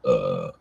Uh,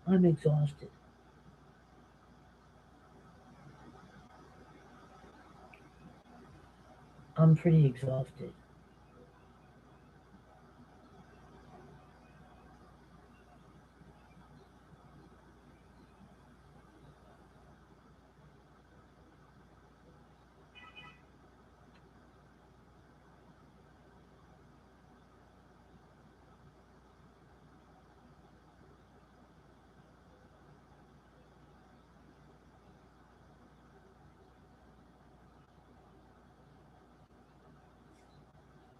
I'm exhausted. I'm pretty exhausted.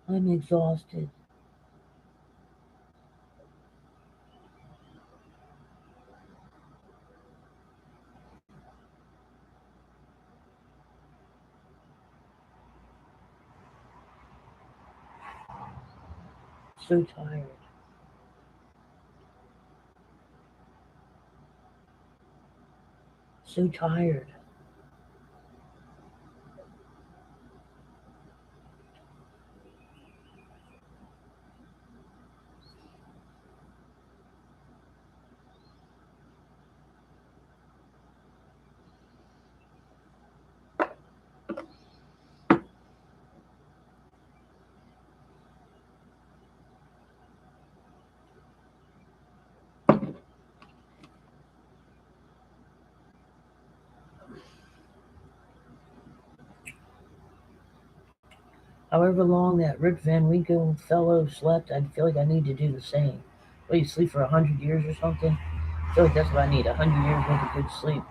I'm exhausted. So tired. So tired. However long that Rip Van Winkle fellow slept, I feel like I need to do the same. Well, you sleep for 100 years or something? I feel like that's what I need, 100 years worth of good sleep.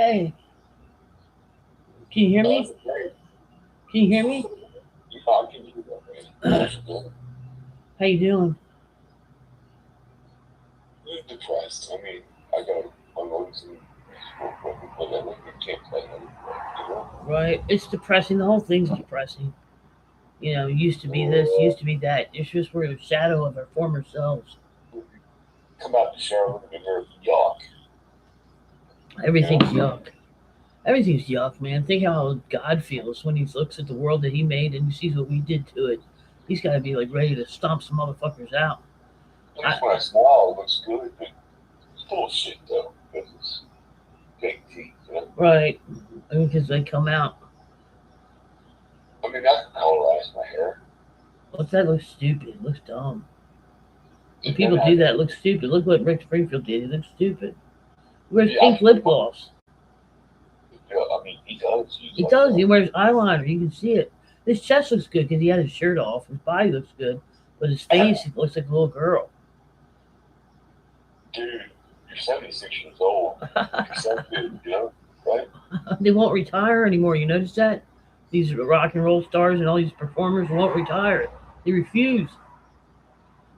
Hey, can you hear me? That's great. Can you hear me? Yeah, I can do that, man. That's good. How you doing? You're depressed. I mean, I got unloads and but then you can't play anymore, you know? Right. It's depressing. The whole thing's depressing. You know, used to be this, used to be that. It's just we're a shadow of our former selves. Come out the shower and you're yuck. Everything's yuck. Everything's yuck, man. Think how God feels when he looks at the world that he made and he sees what we did to it. He's got to be like ready to stomp some motherfuckers out. That's when I smile, it looks good, but it's bullshit though. It's fake teeth, you know? Right. Because they come out. I mean, I can colorize my hair. Look, that looks stupid. It looks dumb. When people do that, it looks stupid. Look what Rick Springfield did. He looks stupid. He wears pink lip gloss. Yeah, I mean, he does. He does. He wears eyeliner. You can see it. His chest looks good because he had his shirt off. His body looks good. But his face, he looks like a little girl. Dude, you're 76 years old. You sound good, you know? Right? They won't retire anymore. You notice that? These rock and roll stars and all these performers won't retire. They refuse.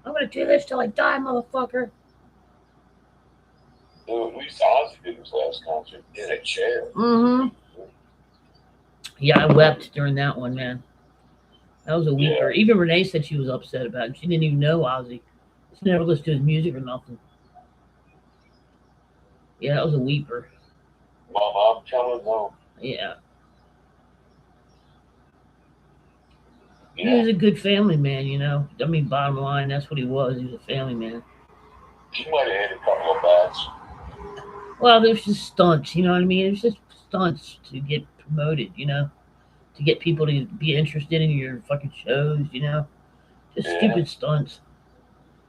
I'm going to do this till I die, motherfucker. Dude, at least Ozzy did his last concert in a chair. Mm-hmm. Yeah, I wept during that one, man. That was a weeper. Yeah. Even Renee said she was upset about it. She didn't even know Ozzy. She never listened to his music or nothing. Yeah, that was a weeper. Mama, I'm coming home. Yeah. Yeah. He was a good family man, you know. I mean, bottom line, that's what he was. He was a family man. He might have hit a couple of bats. Well, there's just stunts, you know what I mean? It's just stunts to get promoted, you know, to get people to be interested in your fucking shows, you know, just stupid stunts.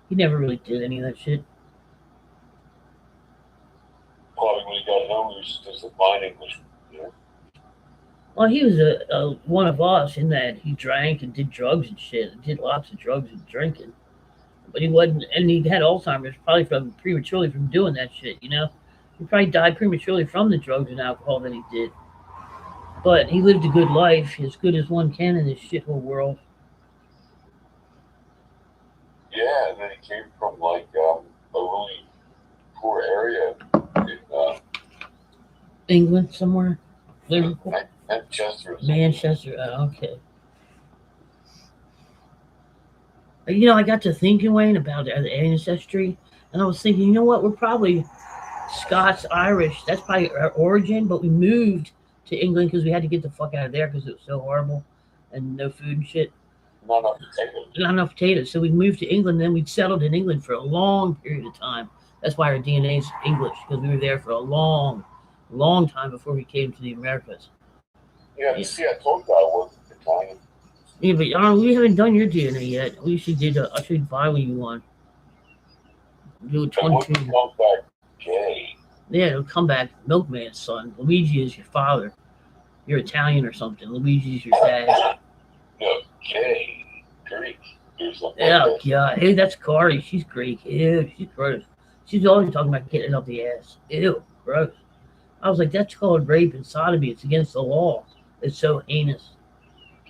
He never really did any of that shit. Probably when he got home, he was just a fine English, you know. Well, he was a one of us in that he drank and did drugs and shit. Did lots of drugs and drinking, but he wasn't, and he had Alzheimer's probably from prematurely from doing that shit, you know. He probably died prematurely from the drugs and alcohol that he did. But he lived a good life, as good as one can in this shithole world. Yeah, and then he came from like a really poor area in England somewhere? Liverpool? Manchester. Manchester, okay. You know, I got to thinking, Wayne, about the ancestry, and I was thinking, you know what, we're probably Scots, Irish. That's probably our origin, but we moved to England because we had to get the fuck out of there because it was so horrible and no food and shit. Not enough potatoes. Not enough potatoes. So we moved to England, and then we settled in England for a long period of time. That's why our DNA is English, because we were there for a long time before we came to the Americas. Yeah, see, I told you I wasn't Italian. Yeah, but we haven't done your DNA yet. We should I should buy you one. Do a 22. Come back gay. Yeah, it'll come back milkman's son. Luigi is your father. You're Italian or something. Luigi's your dad. No, gay. Greek. Oh, God. Hey, that's Cardi. She's Greek. Ew, she's gross. She's always talking about getting up the ass. Ew, gross. I was like, that's called rape and sodomy. It's against the law. It's so heinous.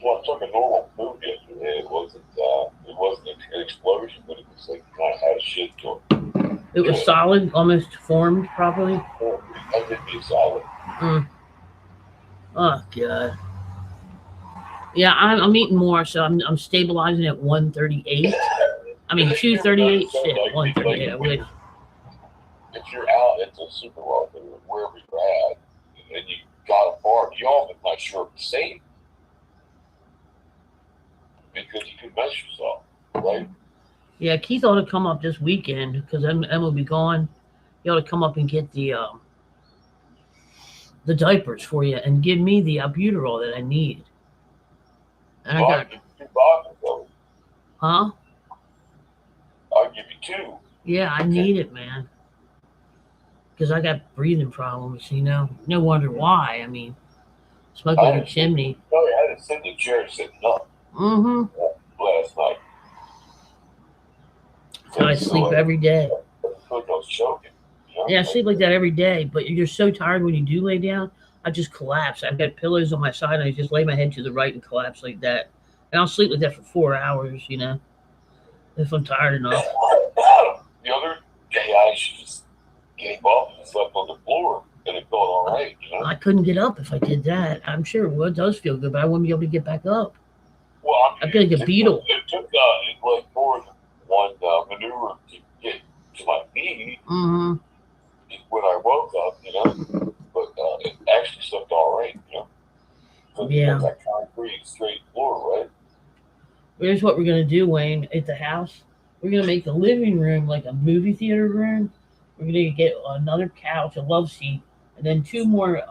Well, I took a normal food yesterday. It wasn't an explosion, but it was like kind of had a shit to it. It was solid, almost formed properly. That did be solid. Oh, God. Yeah, I'm eating more, so I'm stabilizing at 138. I mean, 238. Shit, 138. I wish. If you're out at the supermarket or wherever you're at, and you got a bar, you often not sure it's safe because you can mess yourself, right? Yeah, Keith ought to come up this weekend because Emma will be gone. He ought to come up and get the diapers for you and give me the albuterol that I need. And I'll give you 2 bottles of it. Huh? I'll give you 2. Yeah, I need it, man. Because I got breathing problems, you know. No wonder why. I mean, smoke like a chimney. Oh, yeah, I had to sit in the chair sitting up. Last night. So I sleep every day. I was choking. Yeah, I sleep like that every day, but you're so tired when you do lay down. I just collapse. I've got pillows on my side, and I just lay my head to the right and collapse like that. And I'll sleep like that for 4 hours, if I'm tired enough. The other day I just gave up and slept on the floor, and it felt all right. I couldn't get up if I did that. I'm sure it does feel good, but I wouldn't be able to get back up. Well, I I mean, feel like a beetle. It took like more than one maneuver to get to my feet Mm-hmm. when I woke up, But it actually slept all right, So Yeah. that concrete straight floor, right? Here's what we're gonna do, Wayne, at the house. We're gonna make the living room like a movie theater room. We're gonna get another couch, a love seat, and then two more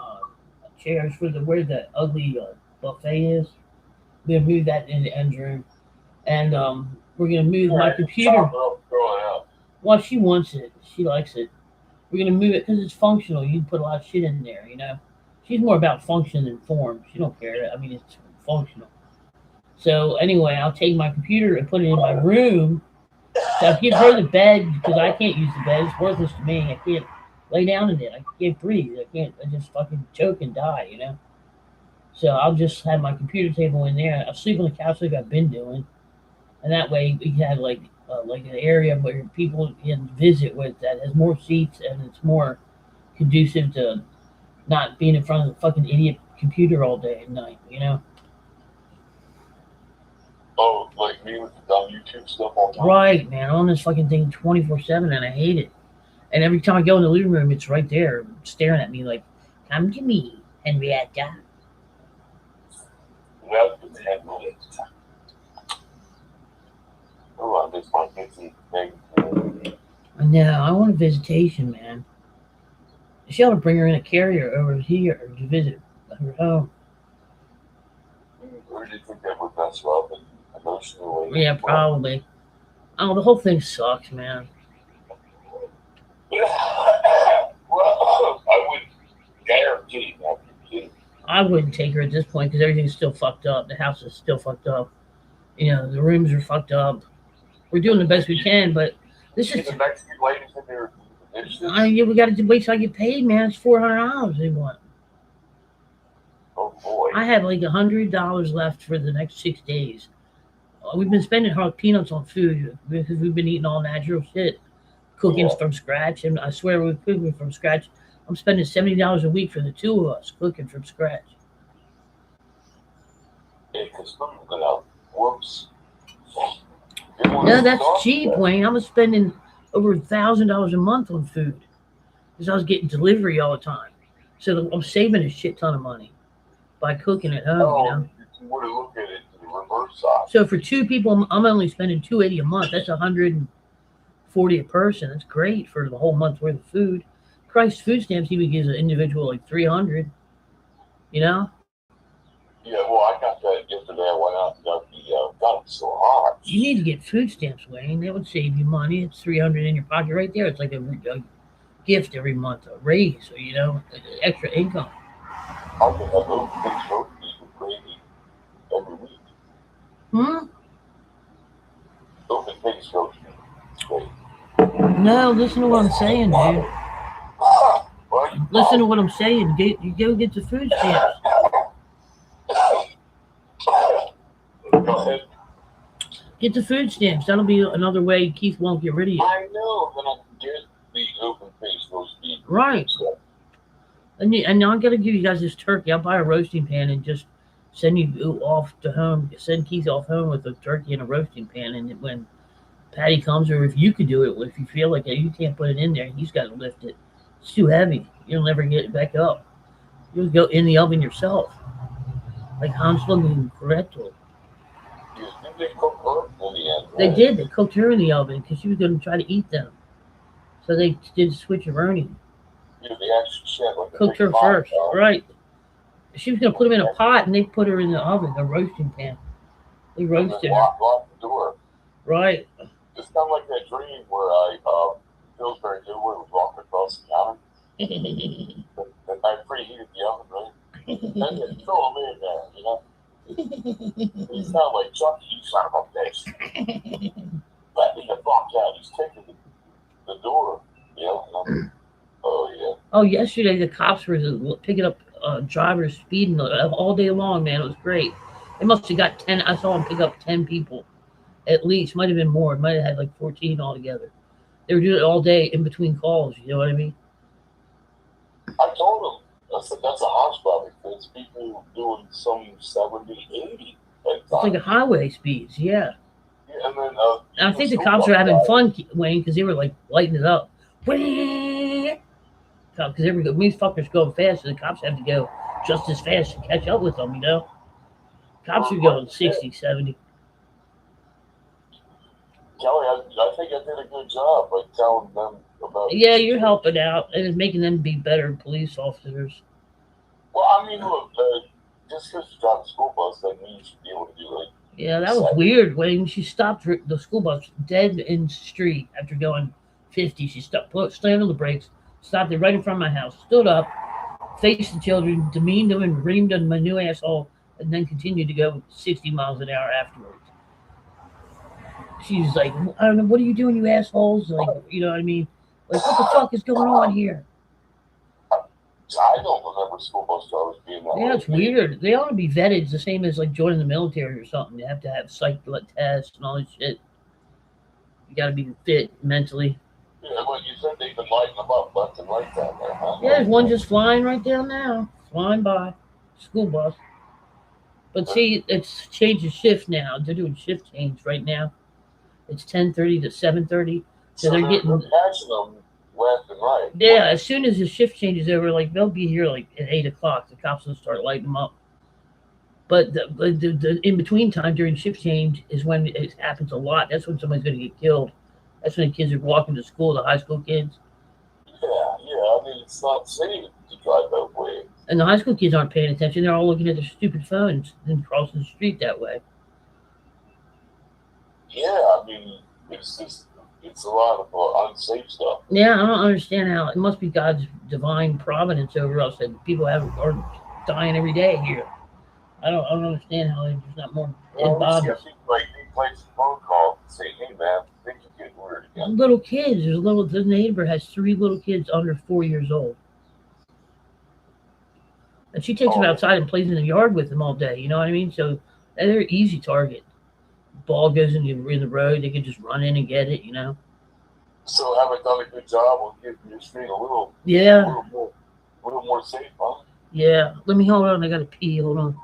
chairs for where the ugly buffet is. We're gonna move that in the end room, and we're gonna move my computer. Out. Well, she wants it. She likes it. We're gonna move it because it's functional. You can put a lot of shit in there. She's more about function than form. She don't care. I mean, it's functional. So anyway, I'll take my computer and put it in my room. So I'll give her the bed because I can't use the bed. It's worthless to me. I can't lay down in it. I can't breathe. I can't. I just fucking choke and die. So I'll just have my computer table in there. I'll sleep on the couch like I've been doing, and that way we can have like an area where people can visit with that has more seats and it's more conducive to not being in front of the fucking idiot computer all day and night. Oh, like me with the dumb YouTube stuff all the time? Right, man. I'm on this fucking thing 24/7 and I hate it. And every time I go in the living room, it's right there staring at me like, come to me, Henrietta. Welcome to Henrietta. Oh, I miss my busy thing. I know. I want a visitation, man. She ought to bring her in a carrier over here to visit her home. Or do you think that would mess her up emotionally? Yeah, probably. Oh, the whole thing sucks, man. Well, I would guarantee that. I wouldn't take her at this point because everything's still fucked up. The house is still fucked up. The rooms are fucked up. We're doing the best we can, but this is. The Mexican ladies in there. We got to wait till I get paid, man. It's $400 they want. Oh boy! I have like $100 left for the next 6 days. We've been spending hard peanuts on food because we've been eating all natural shit, cooking from scratch, and I swear we're cooking from scratch. I'm spending $70 a week for the two of us cooking from scratch. Yeah, because food is gonna whoops. No, that's cheap, Wayne. I'm spending over $1,000 a month on food because I was getting delivery all the time. So I'm saving a shit ton of money by cooking at home. If you were to look at it to the reverse side. So for two people, I'm only spending $280 a month. That's $140 a person. That's great for the whole month's worth of food. Christ, food stamps even gives an individual like $300. Yeah, well, I got that yesterday. I went out and got got it so hot. You need to get food stamps, Wayne. That would save you money. It's $300 in your pocket right there. It's like a gift every month, a raise, extra income. I can have those things for gravy every week. Open things for great. No, listen to what I'm saying, dude. Listen to what I'm saying. You go get the food stamps. Go ahead. Get the food stamps. That'll be another way Keith won't get rid of you. I know, then I can get the open face roast beef. Right. And I'm gonna give you guys this turkey. I'll buy a roasting pan and just send you off to home. Send Keith off home with a turkey and a roasting pan. And when Patty comes, or if you could do it, if you feel like you can't put it in there, he's got to lift it. It's too heavy. You'll never get it back up. You'll go in the oven yourself, like Hansel and Gretel. They cook her in the end, right? They did. They cooked her in the oven because she was going to try to eat them. So they did switcheroonie. Yeah, they actually said like cooked her first, right? She was going to put them in a pot, and they put her in the oven, a roasting pan. They roasted her. Locked the door. Right. It's kind of like that dream where Pillsbury Newman was walking across the counter. And I preheated the oven, right? And then throw him in there, He sounded like Chucky, you son of a bitch. Let me the fuck out. He's taking the door, Oh yeah. Oh, yesterday the cops were picking up drivers speeding all day long. Man, it was great. They must have got 10. I saw them pick up 10 people at least. Might have been more. Might have had like 14 altogether. They were doing it all day in between calls. You know what I mean? I told them. I said that's a hodgepodge. There's people doing some 70, 80 at It's like a times. highway speeds. Yeah. Yeah, and then And I think the cops are having fun, Wayne, because they were like lighting it up. Because these fuckers going fast, so the cops have to go just as fast to catch up with them, you know? Cops are going 60, 70. Kelly, I think I did a good job by telling them about. Yeah, you're helping out, and it's making them be better police officers. Well, I mean, look, just because you drive a school bus doesn't mean you should be able to do like. Yeah, that was weird. When she stopped the school bus dead in the street after going 50, she slammed on the brakes, stopped it right in front of my house, stood up, faced the children, demeaned them, and reamed on my new asshole, and then continued to go 60 miles an hour afterwards. She's like, I don't know, what are you doing, you assholes? Like, you know what I mean? Like, what the fuck is going on here? I don't remember school bus drivers being that way. Yeah, it's weird. They ought to be vetted. It's the same as like joining the military or something. They have to have psych tests and all this shit. You got to be fit mentally. Yeah, well, you said they've been lighting them up left and right down there, huh? Yeah, there's one just flying right down now. Flying by. School bus. But see, it's changing shift now. They're doing shift change right now. It's 10:30 to 7:30. So they're catching them left and right. Yeah, as soon as the shift changes over, like they'll be here like at 8 o'clock. The cops will start lighting them up. But the in between time during shift change is when it happens a lot. That's when somebody's going to get killed. That's when the kids are walking to school, the high school kids. Yeah. I mean, it's not safe to drive that way. And the high school kids aren't paying attention. They're all looking at their stupid phones and crossing the street that way. Yeah, I mean, it's a lot of unsafe stuff. Yeah, I don't understand how. It must be God's divine providence over us that people are dying every day here. I don't understand how there's not more dead bodies. Like they place a phone call and say, "Hey man, things are getting weird again." Little kids. The neighbor has 3 little kids under 4 years old, and she takes them outside and plays in the yard with them all day. You know what I mean? So they're an easy target. Ball goes in the road, they can just run in and get it. You know. So have I done a good job on getting your street a little more safe, huh? Yeah. Let me hold on. I gotta pee. Hold on.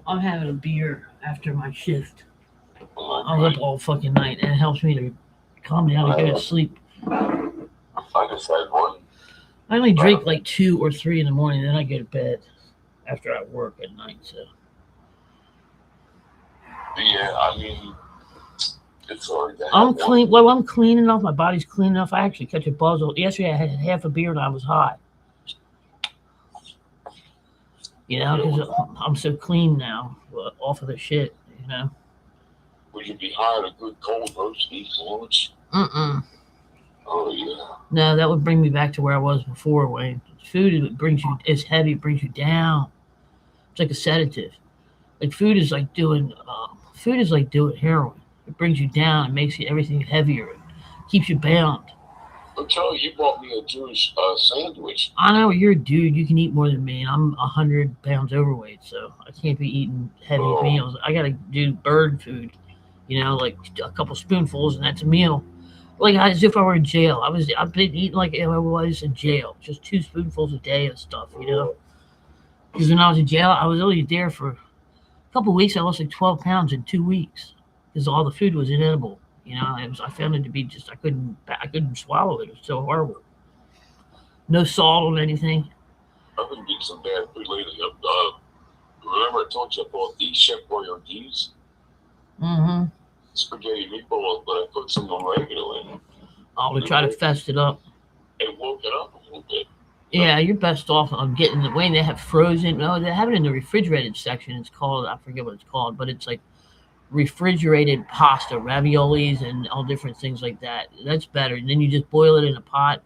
I'm having a beer after my shift. I'm up all fucking night, and it helps me to calm down and go to sleep. I just had one. I only drink like 2 or 3 in the morning, then I go to bed after I work at night. So Yeah, I mean, it's hard to have I'm one. clean. Well, I'm clean enough. My body's clean enough. I actually catch a buzz. Yesterday I had half a beer and I was high. You know, because I'm so clean now off of the shit. You know. Would you be high on a good cold roast beef sandwich? Mm-mm. Oh yeah. No, that would bring me back to where I was before, Wayne. Food brings you. It's heavy. It brings you down. It's like a sedative. Like food is like doing. Food is like doing heroin. It brings you down. It makes everything heavier. It keeps you bound. I'm telling you, you bought me a Jewish sandwich. I know you're a dude. You can eat more than me. And I'm 100 pounds overweight, so I can't be eating heavy meals. I gotta do bird food. You know, like a couple spoonfuls, and that's a meal. Like as if I were in jail. I've been eating like if I was in jail, just 2 spoonfuls a day of stuff. You know, because when I was in jail, I was only there for a couple of weeks. I lost like 12 pounds in 2 weeks because all the food was inedible. You know, I found it to be just I couldn't swallow it. It was so horrible. No salt on anything. I've been getting some bad food lately. Remember I told you I bought these Chef Boyardee's? Mm-hmm. Spaghetti meatballs, but I put some oregano in. Oh, to try to fest it up. It woke it up a little bit. Yeah, you're best off on getting the way they have frozen. No, they have it in the refrigerated section. It's called, I forget what it's called, but it's like refrigerated pasta, raviolis, and all different things like that. That's better. And then you just boil it in a pot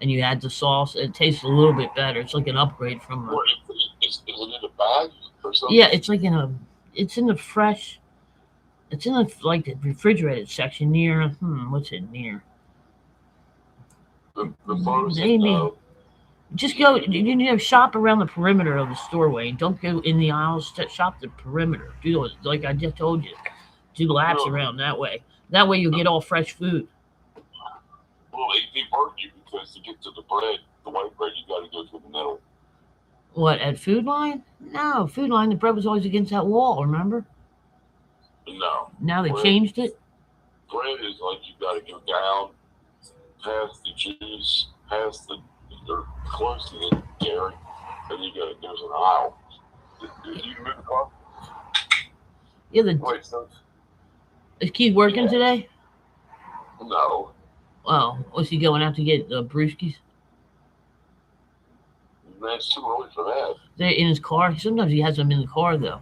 and you add the sauce. It tastes a little bit better. It's like an upgrade from. Is it in a bag or something? Yeah, it's like it's in the fresh. It's in the refrigerated section near. What's it near? The frozen. Maybe. Just go. You need to shop around the perimeter of the store, Wayne. Don't go in the aisles. Shop the perimeter. Do like I just told you. Do laps around that way. That way you'll get all fresh food. Well, they burn you because to get to the bread, the white bread, you got to go through the middle. What, at Food Line? No, Food Line. The bread was always against that wall. Remember? No. Now they changed it. Bread is like you got to go down, past the juice, past the. They're close to the dairy, and there's an aisle. Did you move the car? Yeah, is Keith working today? No. Oh, was he going out to get brewskis? That's too early for that. They're in his car. Sometimes he has them in the car, though.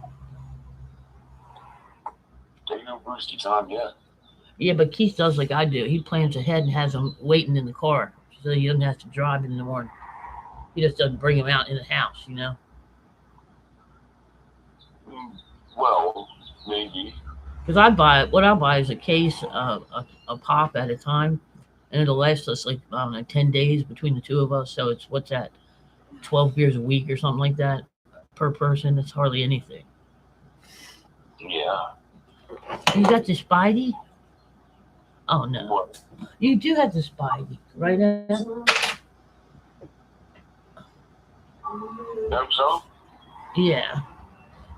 Ain't no brewski time yet. Yeah, but Keith does like I do. He plans ahead and has them waiting in the car, so he doesn't have to drive in the morning. He just doesn't bring them out in the house, you know? Well, maybe. Because what I buy is a case of a pop at a time, and it'll last us like, I don't know, 10 days between the two of us. So it's, what's that, 12 beers a week or something like that per person. It's hardly anything. Yeah. You got the Spidey? Oh, no. What? You do have the Spidey, right, Ed? Think so? Yeah.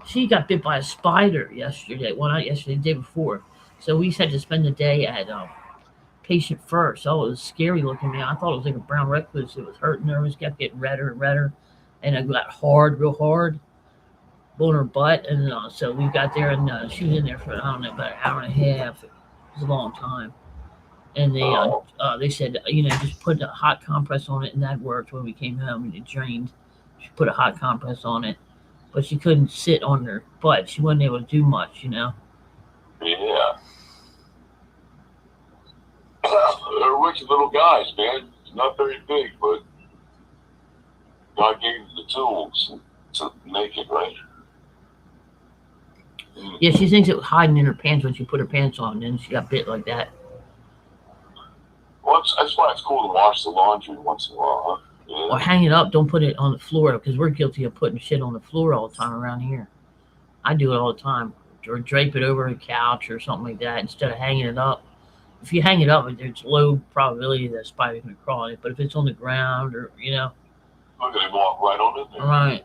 She got bit by a spider yesterday. Well, not yesterday, the day before. So we had to spend the day at patient first. Oh, it was scary looking, man. I thought it was like a brown recluse. It was hurting her. It kept getting redder and redder. And it got hard, real hard, on her butt. And so we got there, and she was in there for, I don't know, about an hour and a half. It was a long time. And they said, just put a hot compress on it, and that worked when we came home, and it drained. She put a hot compress on it, but she couldn't sit on her butt. She wasn't able to do much, Yeah. They're wicked little guys, man. Not very big, but God gave them the tools to make it, right? Yeah, she thinks it was hiding in her pants when she put her pants on, and then she got bit like that. Well, that's why it's cool to wash the laundry once in a while, huh? Yeah. Or hang it up. Don't put it on the floor, because we're guilty of putting shit on the floor all the time around here. I do it all the time. Or drape it over a couch or something like that instead of hanging it up. If you hang it up, there's low probability that a spider's going to crawl on it. But if it's on the ground or, Look, they walk right on in there. Right.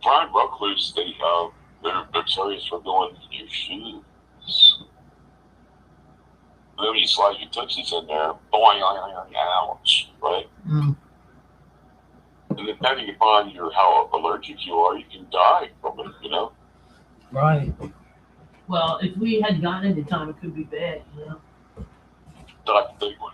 Prime recluse, they're notorious for going in your shoes. then you slide your tootsies in there, boing, ouch, right? Mm. And depending upon how allergic you are, you can die from it, you know? Right. Well, if we had gotten into time, it could be bad, you know? That's the big one.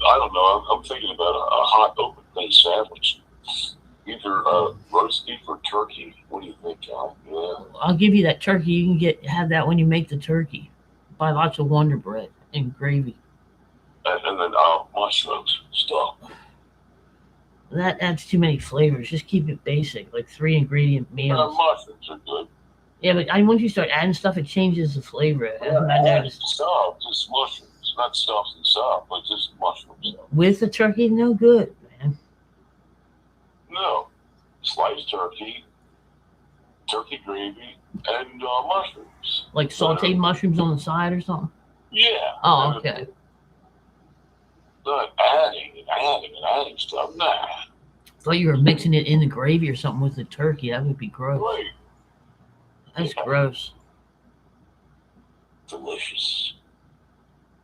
I don't know. I'm thinking about a hot open face sandwich. Either roast beef or turkey. What do you think, John? Yeah. I'll give you that turkey. You can have that when you make the turkey. Buy lots of Wonder Bread and gravy. And then mushrooms stuff. That adds too many flavors. Just keep it basic, like 3 ingredient meals. Mushrooms are good. Yeah, but once you start adding stuff, it changes the flavor. Yeah, stuff, just mushrooms, not stuff and stuff, but just mushrooms. With the turkey, no good, man. No, sliced turkey, turkey gravy, and mushrooms. Like sauteed mushrooms on the side or something? Yeah. Oh, okay. Not adding stuff. Nah. I thought you were mixing it in the gravy or something with the turkey. That would be gross. Right. That's gross. Delicious.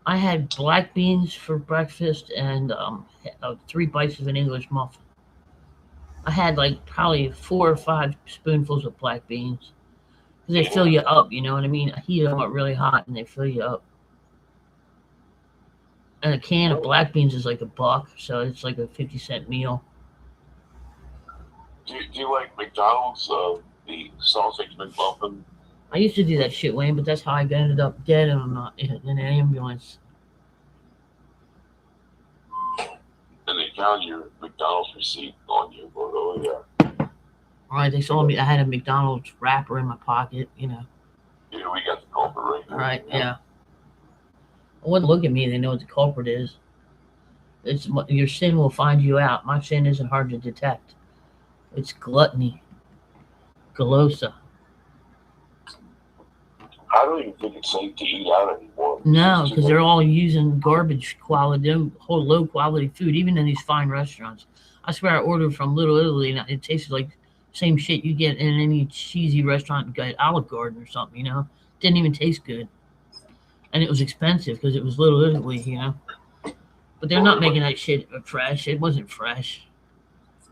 I had black beans for breakfast and 3 bites of an English muffin. I had like probably 4 or 5 spoonfuls of black beans. Because they fill you up, you know what I mean? I heat them up really hot and they fill you up. And a can of black beans is like $1, so it's like a 50-cent meal. Do you like McDonald's, the sausage McMuffin? I used to do that shit, Wayne, but that's how I ended up dead and I'm not in an ambulance. And they found your McDonald's receipt on you. Oh, yeah. All right, they saw me. I had a McDonald's wrapper in my pocket, you know. Yeah, we got the culprit right here. All right, yeah. I wouldn't look at me. They know what the culprit is. It's your sin will find you out. My sin isn't hard to detect. It's gluttony. Golosa. I don't even think it's safe to eat out anymore. No, because they're all using garbage quality, whole low quality food, even in these fine restaurants. I swear I ordered from Little Italy and it tasted like same shit you get in any cheesy restaurant at Olive Garden or something, you know? Didn't even taste good. And it was expensive because it was Little Italy, you know? But they're not making that shit fresh. It wasn't fresh.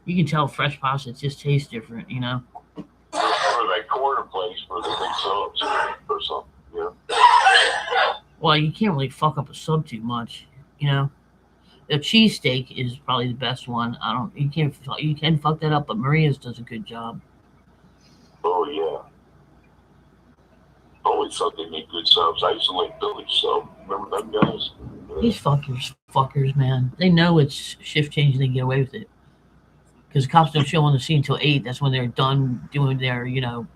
You can tell fresh pasta just tastes different, you know? Or that corner place where they make subs or something, yeah. Well, you can't really fuck up a sub too much, you know? The cheesesteak is probably the best one. You can fuck that up, but Maria's does a good job. Oh, yeah. Always thought they made good subs. I used to like Billy's sub. Remember them guys? These fuckers, man. They know it's shift change and they get away with it. Because the cops don't show on the scene until 8. That's when they're done doing their, you know,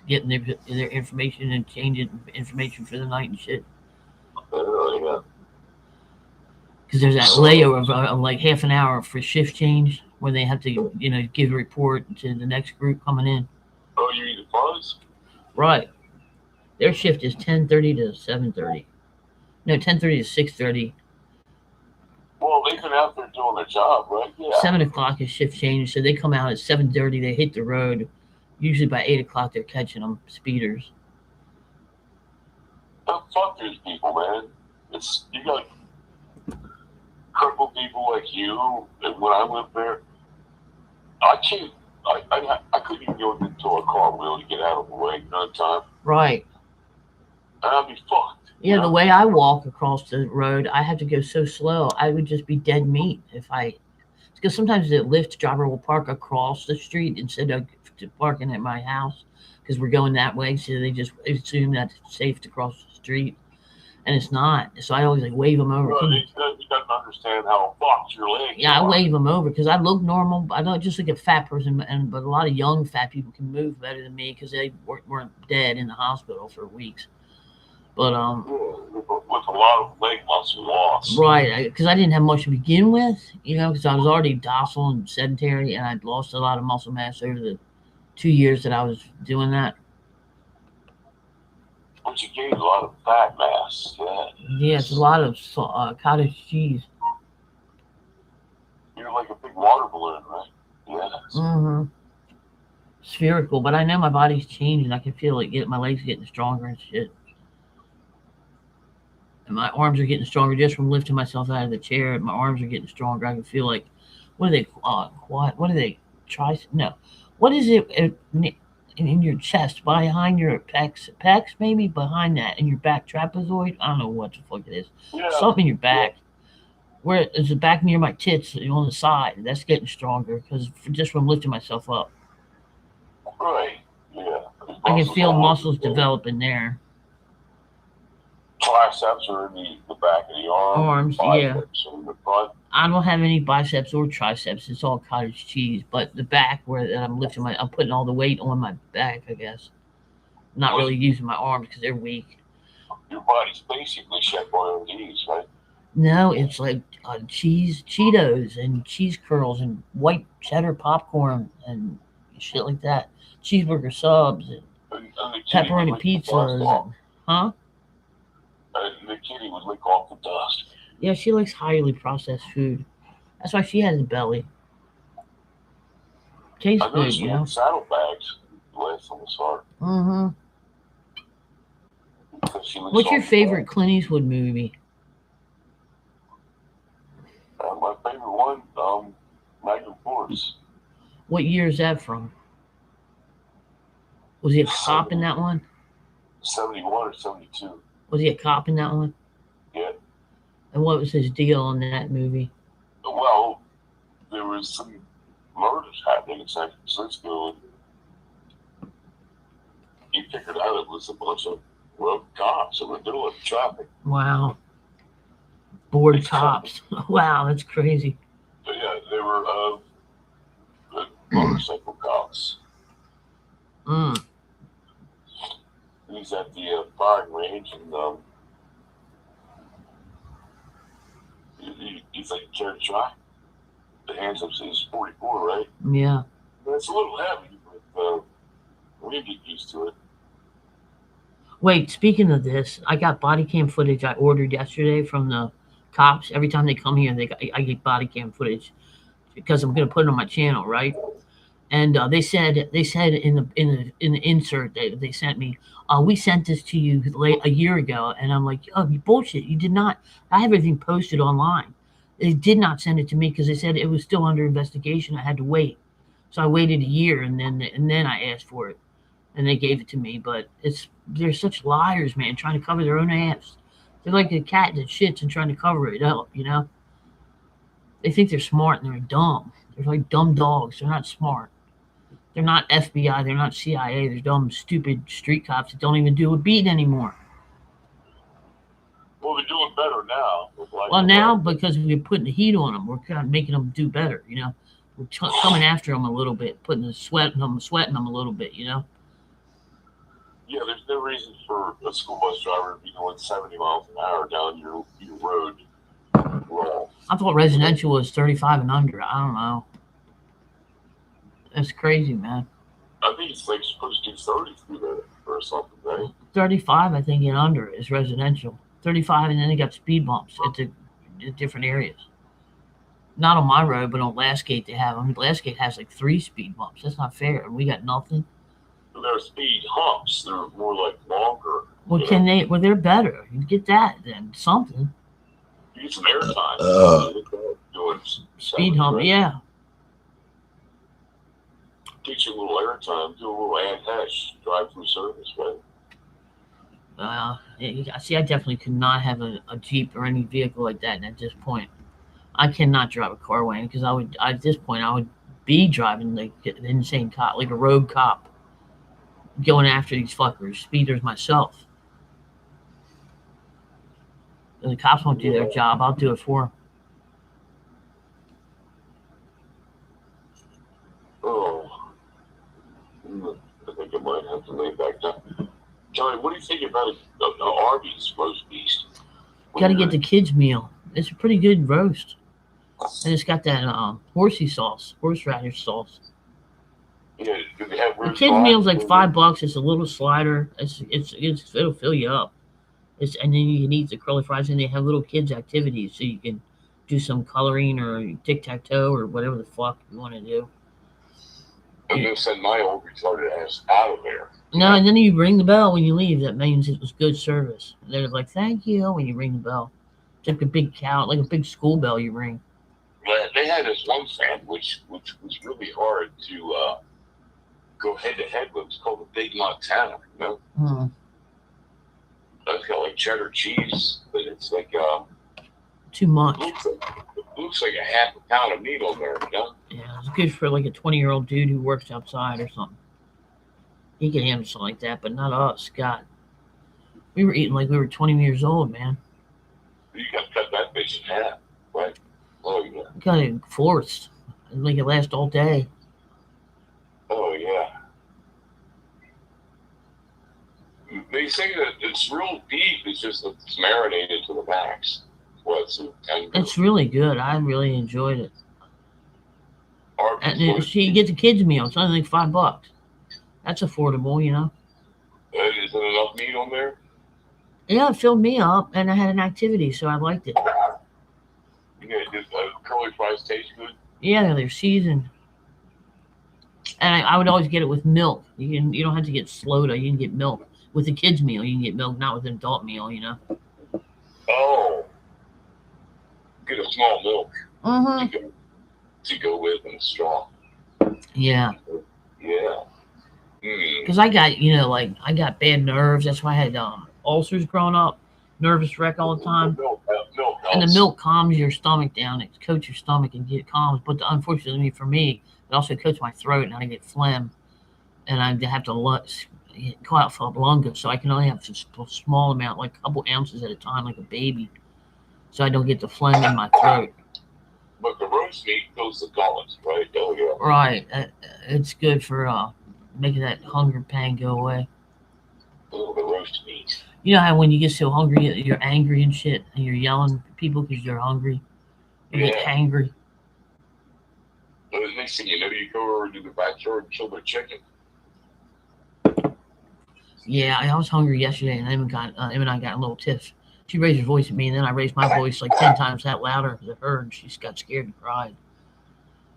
getting their information and changing information for the night and shit. Yeah. Because there's that layer of like half an hour for shift change where they have to, you know, give a report to the next group coming in. Oh, you mean the fuzz? Right. Their shift is 10:30 to 7:30. No, 10:30 to 6:30. Well, they've been out there doing their job, right? Yeah. 7 o'clock is shift change, so they come out at 7:30. They hit the road. Usually by 8 o'clock, they're catching them, speeders. Oh, fuck these people, man. You got crippled people like you, and when I lived there, I couldn't even go into a car wheel to get out of the way none time. Right. And I'd be fucked. Yeah, the way I walk across the road, I have to go so slow. I would just be dead meat because sometimes the Lyft driver will park across the street instead of parking at my house because we're going that way. So they just assume that it's safe to cross the street, and it's not. So I always wave them over. Well, you doesn't understand how fucked your legs Yeah, are. I wave them over because I look normal. I don't just look a fat person, but a lot of young fat people can move better than me because they weren't dead in the hospital for weeks. But with a lot of leg muscle loss. Right, because I didn't have much to begin with, you know, because I was already docile and sedentary, and I'd lost a lot of muscle mass over the 2 years that I was doing that. But you gained a lot of fat mass. Yeah. Yeah, it's a lot of cottage cheese. You're like a big water balloon, right? Yes. Mm-hmm. Spherical, but I know my body's changing. I can feel it. My legs getting stronger and shit. And my arms are getting stronger just from lifting myself out of the chair. My arms are getting stronger. I can feel like, what are they? What are they? No, what is it in your chest, behind your pecs, maybe behind that, in your back trapezoid? I don't know what the fuck it is. Yeah. Something in your back. Where is the back near my tits on the side? That's getting stronger because just from lifting myself up. Right. Yeah. I can feel muscles developing there. Triceps are in the back of the Arms, yeah. Biceps in the front. I don't have any biceps or triceps. It's all cottage cheese. But the back, where I'm I'm putting all the weight on my back, I guess. Not really using my arms because they're weak. Your body's basically Chef Boyardee's, right? No, it's like Cheetos and cheese curls and white cheddar popcorn and shit like that. Cheeseburger subs and pepperoni pizzas. Huh? The kitty would lick off the dust. Yeah, she likes highly processed food. That's why she has a belly. Tastes good, you know. Saddlebags last on the start. Mm-hmm. What's your favorite Clint Eastwood movie? My favorite one, Magnum Force. What year is that from? Was he a cop in that one? 71 or 72. Was he a cop in that one? Yeah. And what was his deal in that movie? Well, there was some murders happening in San Francisco, and he figured out it was a bunch of rogue cops in the middle of traffic. Wow. Bored cops. Wow, that's crazy. But yeah, they were motorcycle cops. Mm. He's at the firing range, and he's like, "Care to try?" The hands up says 44, right? Yeah. It's a little heavy, but we get used to it. Wait, speaking of this, I got body cam footage I ordered yesterday from the cops. Every time they come here, I get body cam footage because I'm going to put it on my channel, right? And they said in the insert they sent me, we sent this to you a year ago, and I'm like, oh, you bullshit! You did not. I have everything posted online. They did not send it to me because they said it was still under investigation. I had to wait, so I waited a year, and then I asked for it, and they gave it to me. But they're such liars, man, trying to cover their own ass. They're like a cat that shits and trying to cover it up, you know. They think they're smart and they're dumb. They're like dumb dogs. They're not smart. They're not FBI. They're not CIA. They're dumb, stupid street cops that don't even do a beat anymore. Well, they're doing better now. Well, now because we're putting the heat on them, we're kind of making them do better, you know. We're coming after them a little bit, sweating them a little bit, you know. Yeah, there's no reason for a school bus driver to be going 70 miles an hour down your road. Well, I thought residential was 35 and under. I don't know. That's crazy, man. I think it's like supposed to do 30 through there or something, right? 35, I think, and under is residential. 35, and then they got speed bumps at the different areas. Not on my road, but on Lastgate they have. I mean, Lastgate has like 3 speed bumps. That's not fair. And we got nothing. They're speed humps. They're more like longer. Well, Well, they're better. You get that then. Something. You get some airtime. Doing speed hump, right? Yeah. Get you a little airtime. Do a little ad hash drive-through service, right? See, I definitely could not have a Jeep or any vehicle like that at this point. I cannot drive a car, Wayne, because at this point I would be driving like an insane cop, like a rogue cop, going after these fuckers, speeders myself. And the cops won't do their job. I'll do it for them. Oh, I think I might have to lay back down. Johnny, what do you think about an Arby's roast beast? Got to get the kids' meal. It's a pretty good roast. And it's got that horseradish sauce. Yeah, do they have The roast kids' beef? meal's like $5. It's a little slider. It'll fill you up. And then you can eat the curly fries, and they have little kids' activities, so you can do some coloring or tic tac toe or whatever the fuck you want to do. I'm gonna send my old retarded ass out of there. No, and then you ring the bell when you leave. That means it was good service. They're like, "Thank you" when you ring the bell. It's like a big cow, like a big school bell you ring. But they had this one sandwich which was really hard to go head to head with. It's called the Big Montana. You know, it's got like cheddar cheese, but it's like Too much. looks like a half a pound of meat on there. You know? Yeah, it's good for like a 20-year-old dude who works outside or something. He can handle something like that, but not us. God, we were eating like we were 20 years old, man. You got to cut that bitch in half, right? Oh yeah. Got it forced. And make it last all day. Oh yeah. They say that it's real beef. It's just that it's marinated to the max. Well, It's really good. I really enjoyed it. And you you get the kids' meal. It's only like $5. That's affordable, you know. Is there enough meat on there? Yeah, it filled me up, and I had an activity, so I liked it. Yeah, does curly fries taste good? Yeah, they're seasoned. And I would always get it with milk. You don't have to get soda. You can get milk with the kids' meal. You can get milk, not with an adult meal. You know. Oh, get a small milk to go with and a straw. Yeah. Yeah. Because I got I got bad nerves. That's why I had ulcers growing up, nervous wreck all the time. Milk And the milk calms your stomach down. It coats your stomach and it calms. But unfortunately for me, it also coats my throat, and I get phlegm, and I have to go out for a longer. So I can only have a small amount, like a couple ounces at a time, like a baby, so I don't get the phlegm in my throat. But the roast meat fills the gullet, right? Oh yeah. Right. It's good for making that hunger pang go away. Oh, the roast meat. You know how when you get so hungry, you're angry and shit, and you're yelling at people because you're hungry. You get hangry. But the next thing you know, you go over to the backyard and kill their chicken. Yeah, I was hungry yesterday, and Em and I got a little tiff. She raised her voice at me, and then I raised my voice like 10 times that louder because I heard, and she got scared and cried.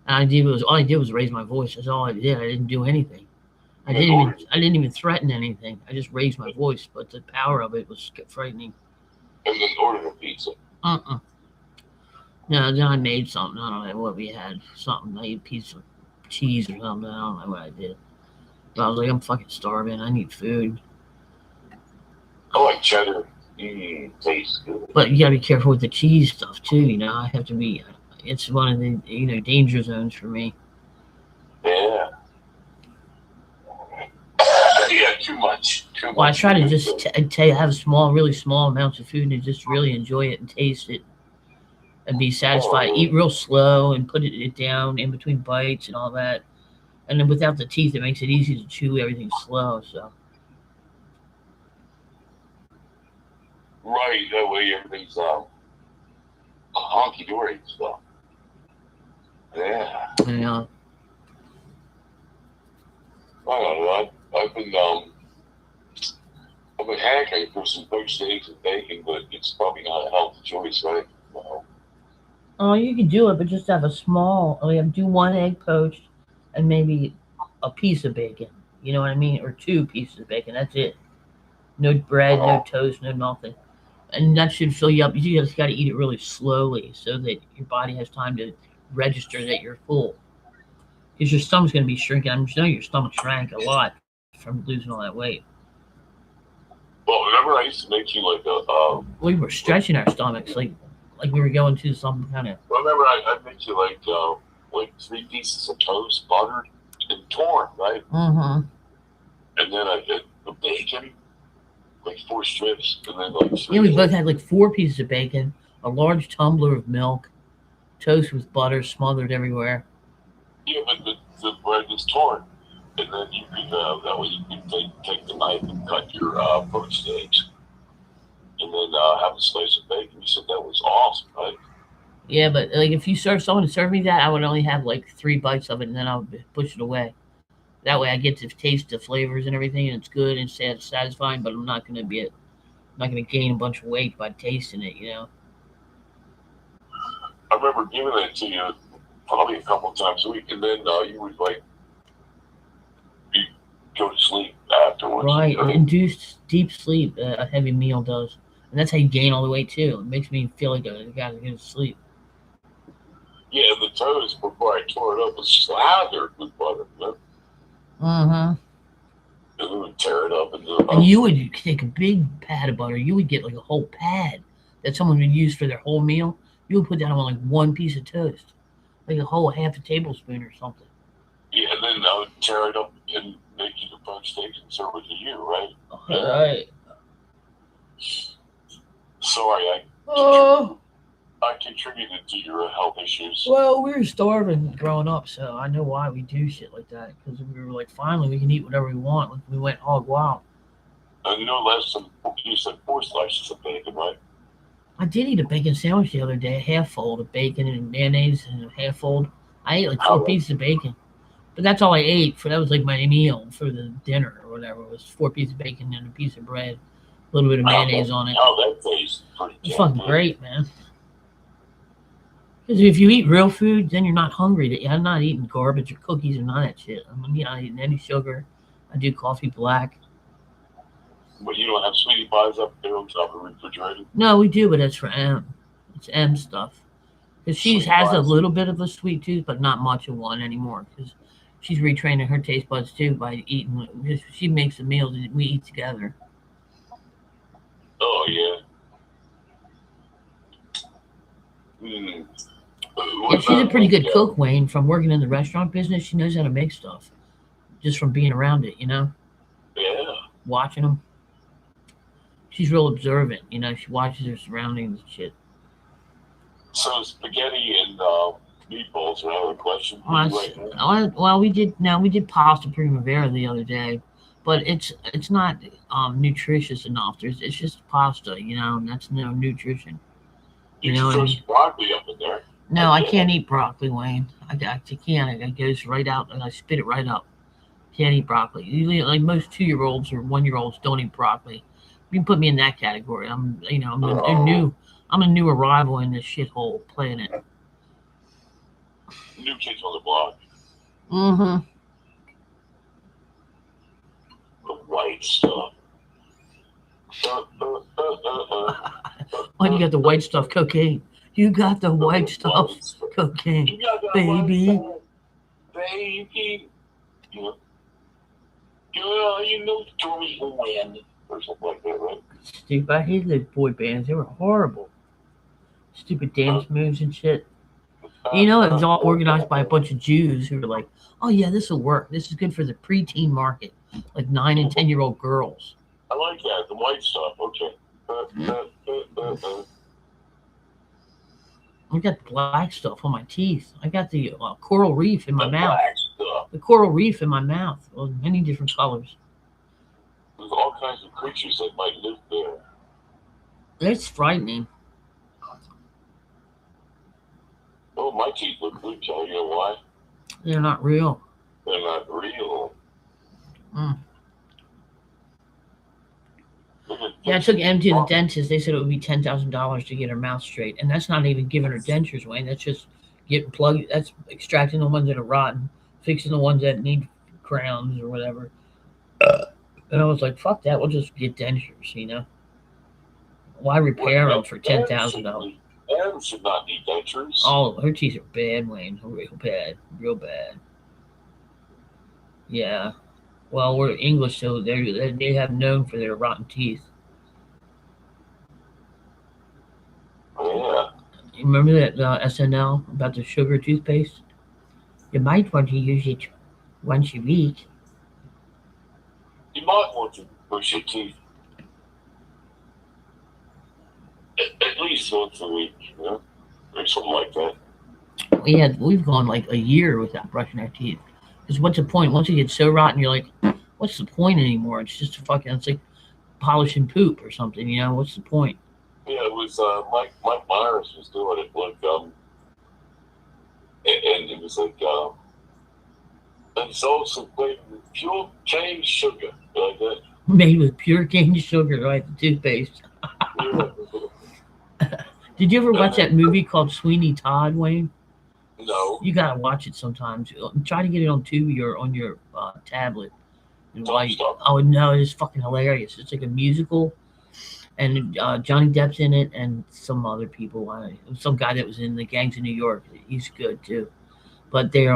And all I did was raise my voice. That's all I did. I didn't do anything. I didn't even threaten anything. I just raised my voice, but the power of it was frightening. And then ordered a pizza. No, then I made something. I don't know what we had. Something. I ate a piece of cheese or something. I don't know what I did. But I was like, I'm fucking starving. I need food. I like cheddar. Tastes good. But you gotta be careful with the cheese stuff too. You know, I have to be. It's one of the danger zones for me. Yeah. Yeah, too much. Well, I try to just have really small amounts of food and just really enjoy it and taste it and be satisfied. Eat real slow and put it down in between bites and all that. And then without the teeth, it makes it easy to chew everything slow. So. Right, that way everything's honky dory stuff. Yeah. Yeah. I don't know. I've been hankering for some poached eggs and bacon, but it's probably not a healthy choice, right? No. Oh, you can do it, but just have a small. Do one egg poached, and maybe a piece of bacon. You know what I mean, or 2 pieces of bacon. That's it. No bread, no toast, no nothing. And that should fill you up. You just got to eat it really slowly so that your body has time to register that you're full. Because your stomach's going to be shrinking. I'm sure your stomach shrank a lot from losing all that weight. Well, remember I used to make you like we were stretching our stomachs like we were going to some kind of. Remember I made you like 3 pieces of toast, buttered and torn, right? Mm-hmm. And then I did the bacon, like 4 strips, and then like 3. Yeah, we both had like 4 pieces of bacon, a large tumbler of milk, toast with butter smothered everywhere. Yeah, but the bread is torn, and then you could that way you could take the knife and cut your poached eggs, and then have a slice of bacon. You said that was awesome, right? Yeah, but like if you someone to serve me that, I would only have like 3 bites of it, and then I would push it away. That way, I get to taste the flavors and everything, and it's good and satisfying. But I'm not gonna gain a bunch of weight by tasting it. I remember giving it to you probably a couple times a week, and then you would like you go to sleep afterwards. Right, it induced deep sleep. A heavy meal does, and that's how you gain all the weight too. It makes me feel like I gotta go to sleep. Yeah, the toast before I tore it up was slathered with butter. Uh-huh. And we would tear it up and you would take a big pad of butter. You would get like a whole pad that someone would use for their whole meal. You would put that on like one piece of toast, like a whole half a tablespoon or something. Yeah, and then I would tear it up and make you the poached eggs and serve it to you, right? All right. Sorry, I contributed to your health issues. Well, we were starving growing up, so I know why we do shit like that. Because we were like, finally, we can eat whatever we want. Like, we went hog wild. And no less than, you said 4 slices of bacon, right? I did eat a bacon sandwich the other day, a half fold of bacon and mayonnaise and a half fold. I ate like 4 pieces of bacon. But that's all I ate that was like my meal for the dinner or whatever. It was 4 pieces of bacon and a piece of bread, a little bit of mayonnaise on it. Oh, that tastes pretty good. It's fucking great, man. Because if you eat real food, then you're not hungry. I'm not eating garbage or cookies or none of that shit. I'm not eating any sugar. I do coffee black. But you don't have sweetie pies up there on top of the refrigerator? No, we do, but it's for M. It's M stuff. Because she has a little bit of a sweet tooth, but not much of one anymore. Because she's retraining her taste buds too by eating. She makes the meals that we eat together. Oh, yeah. Yeah, she's a pretty good cook, Wayne. From working in the restaurant business, she knows how to make stuff. Just from being around it, Yeah. Watching them. She's real observant, She watches her surroundings and shit. So spaghetti and meatballs are out of the question. Well, we did pasta primavera the other day, but it's not nutritious enough. It's just pasta, and that's no nutrition. You know what I mean? Broccoli up in there. No, I can't eat broccoli, Wayne. I can't. It goes right out, and I spit it right up. Can't eat broccoli. Usually, like most 2-year-olds or 1-year-olds don't eat broccoli. You can put me in that category. I'm a new arrival in this shithole planet. New kids on the block. Mm-hmm. The white stuff. Oh, you got the white stuff, cocaine. You got the white stuff, cocaine, baby. Baby. Johnny Land or something like that, right? Stupid. I hated those boy bands. They were horrible. Stupid dance moves and shit. It was all organized by a bunch of Jews who were like, oh, yeah, this will work. This is good for the preteen market. Like 9 and 10-year-old girls. I like that. The white stuff. Okay. I got the black stuff on my teeth. I got the coral reef in my mouth. Black stuff. The coral reef in my mouth. Well, many different colors. There's all kinds of creatures that might live there. It's frightening. Oh, my teeth look good, Joe. You know why? They're not real. They're not real. Mm. Yeah, I took Em to the dentist. They said it would be $10,000 to get her mouth straight, and that's not even giving her dentures, Wayne. That's just getting plugged. That's extracting the ones that are rotten, fixing the ones that need crowns or whatever. And I was like, "Fuck that! We'll just get dentures." Why repair them for $10,000? Em should not need dentures. Oh, her teeth are bad, Wayne. Real bad, real bad. Yeah. Well, we're English, so they have known for their rotten teeth. Yeah. You remember that SNL about the sugar toothpaste? You might want to use it once a week. You might want to brush your teeth at least once a week, or something like that. We've gone like a year without brushing our teeth. Because what's the point? Once you get so rotten, you're like, what's the point anymore? It's just it's like polishing poop or something, What's the point? Yeah, it was Mike Myers was doing it, like, and it was like, And it's also made with pure cane sugar. Like that. Made with pure cane sugar, right? The toothpaste. Yeah. Did you ever watch that movie called Sweeney Todd, Wayne? No. You gotta watch it sometimes. Try to get it on Tubi or on your tablet. And like, oh no, it's fucking hilarious. It's like a musical, and Johnny Depp's in it, and some other people. Some guy that was in the Gangs of New York. He's good too. But they're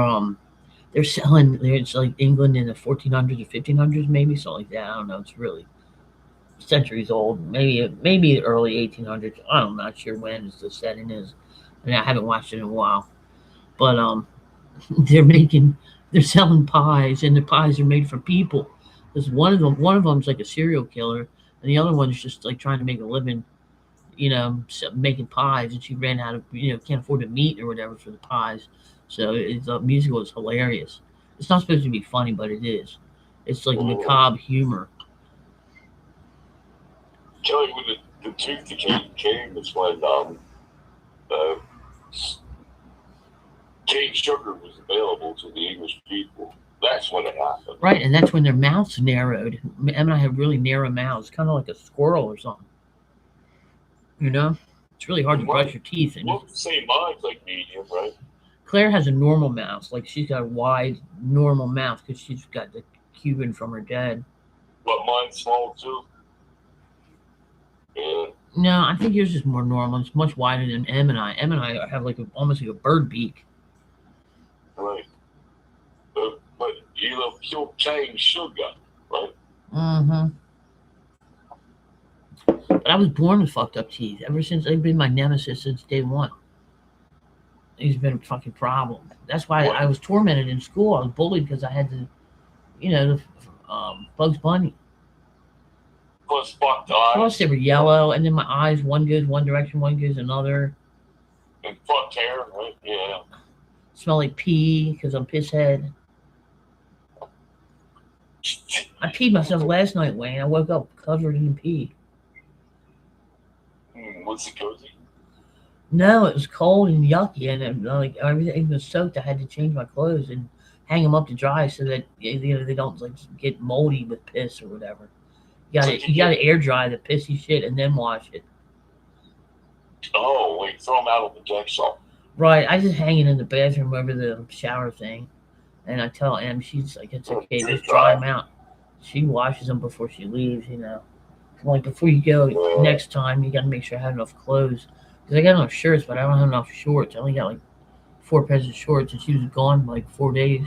selling. It's like England in the 1400s or 1500s, maybe something like that. I don't know. It's really centuries old. Maybe early 1800s. I'm not sure when the setting is, and I haven't watched it in a while. But they're making they're selling pies, and the pies are made for people. Because one of them's like a serial killer, and the other one's just like trying to make a living, making pies, and she ran out of can't afford the meat or whatever for the pies. So the musical is hilarious. It's not supposed to be funny, but it is. It's like macabre humor. Kelly, when the tooth decay came, it's when uh, cane sugar was available to the English people. That's when it happened. Right, and that's when their mouths narrowed. Em and I have really narrow mouths, kind of like a squirrel or something. You know, it's really hard to brush your teeth. And Well, the same mine's like medium, right? Claire has a normal mouth, like she's got a wide normal mouth because she's got the Cuban from her dad. But mine's small too. Yeah. No, I think yours is more normal. It's much wider than Em and I. Em and I have like almost like a bird beak. Right. But you love pure cane sugar, right? Mm-hmm. But I was born with fucked up teeth. Ever since they've been my nemesis since day one. He's been a fucking problem. That's why I was tormented in school. I was bullied because I had the Bugs Bunny. Plus fucked eyes. Plus they were yellow, and then my eyes, one goes one direction, one goes another. And fucked hair, right? Yeah. Smell like pee because I'm pisshead. I peed myself last night, Wayne. I woke up covered in pee. What's it cozy? No, it was cold and yucky, and like everything was soaked. I had to change my clothes and hang them up to dry so that they don't like get moldy with piss or whatever. You gotta air dry the pissy shit and then wash it. Oh, like throw them out on the deck shop. Right, I just hang it in the bathroom over the shower thing, and I tell Em, she's like, it's okay, just dry them out. She washes them before she leaves, Like before you go next time, you gotta make sure I have enough clothes. Because I got enough shirts, but I don't have enough shorts. I only got like 4 pairs of shorts, and she was gone for like 4 days.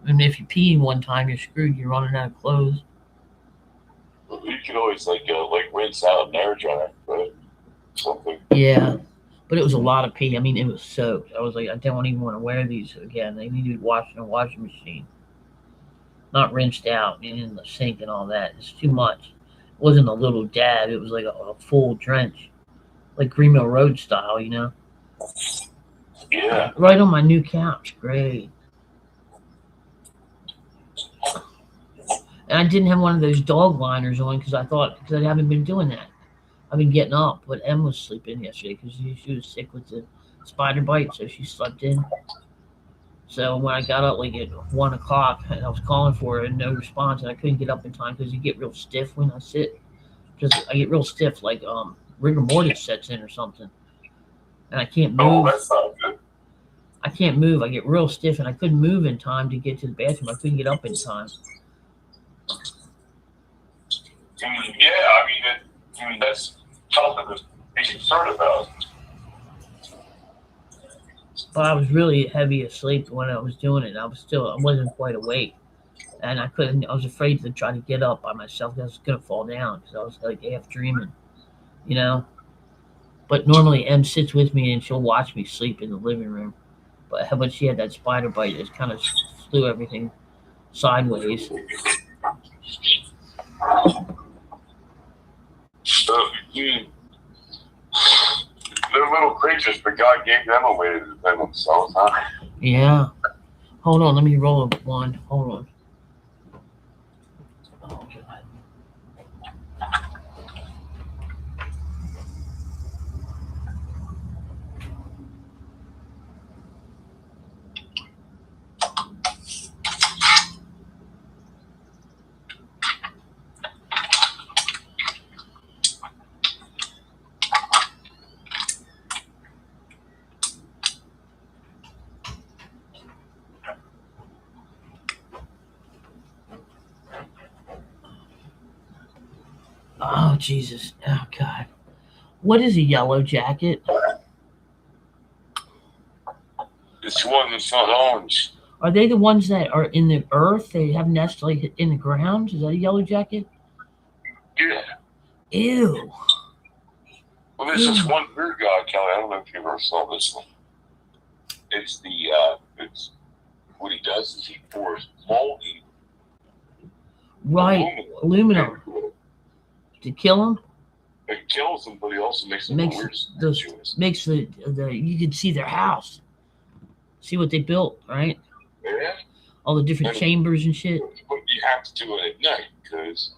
And if you pee one time, you're screwed. You're running out of clothes. You can always like rinse out and air dry, right? Something. Yeah, but it was a lot of pee. I mean, it was soaked. I was like, I don't even want to wear these again. They need to be washed in a washing machine, not rinsed out and in the sink and all that. It's too much. It wasn't a little dab. It was like a full drench. Like Greenmill Road style, Yeah. Right on my new couch. Great. And I didn't have one of those dog liners on because I haven't been doing that. I've been getting up, but Em was sleeping yesterday because she was sick with the spider bite, so she slept in. So when I got up like at 1 o'clock, and I was calling for her and no response, and I couldn't get up in time because you get real stiff when I sit. Just I get real stiff, like rigor mortis sets in or something, and I can't move. Oh, that's not good. I can't move. I get real stiff, and I couldn't move in time to get to the bathroom. I couldn't get up in time. Yeah, I mean that's something to be concerned about. But I was really heavy asleep when I was doing it. I wasn't quite awake, and I was afraid to try to get up by myself because I was gonna fall down because I was like half dreaming, But normally Em sits with me and she'll watch me sleep in the living room. But she had that spider bite, it kind of flew everything sideways. They're little creatures, but God gave them a way to defend themselves, huh? Yeah. Hold on, let me roll up one. Hold on. Oh, God. Jesus. Oh, God. What is a yellow jacket? It's one that's not orange. Are they the ones that are in the earth? They have nests like in the ground? Is that a yellow jacket? Yeah. Ew. Well, there's this one weird guy, Kelly. I don't know if you ever saw this one. It's it's what he does is he pours moldy aluminum to kill them. It kills them, but he also makes them weird. Makes the you can see their house, see what they built, right? Yeah. All the different chambers and shit. But you have to do it at night because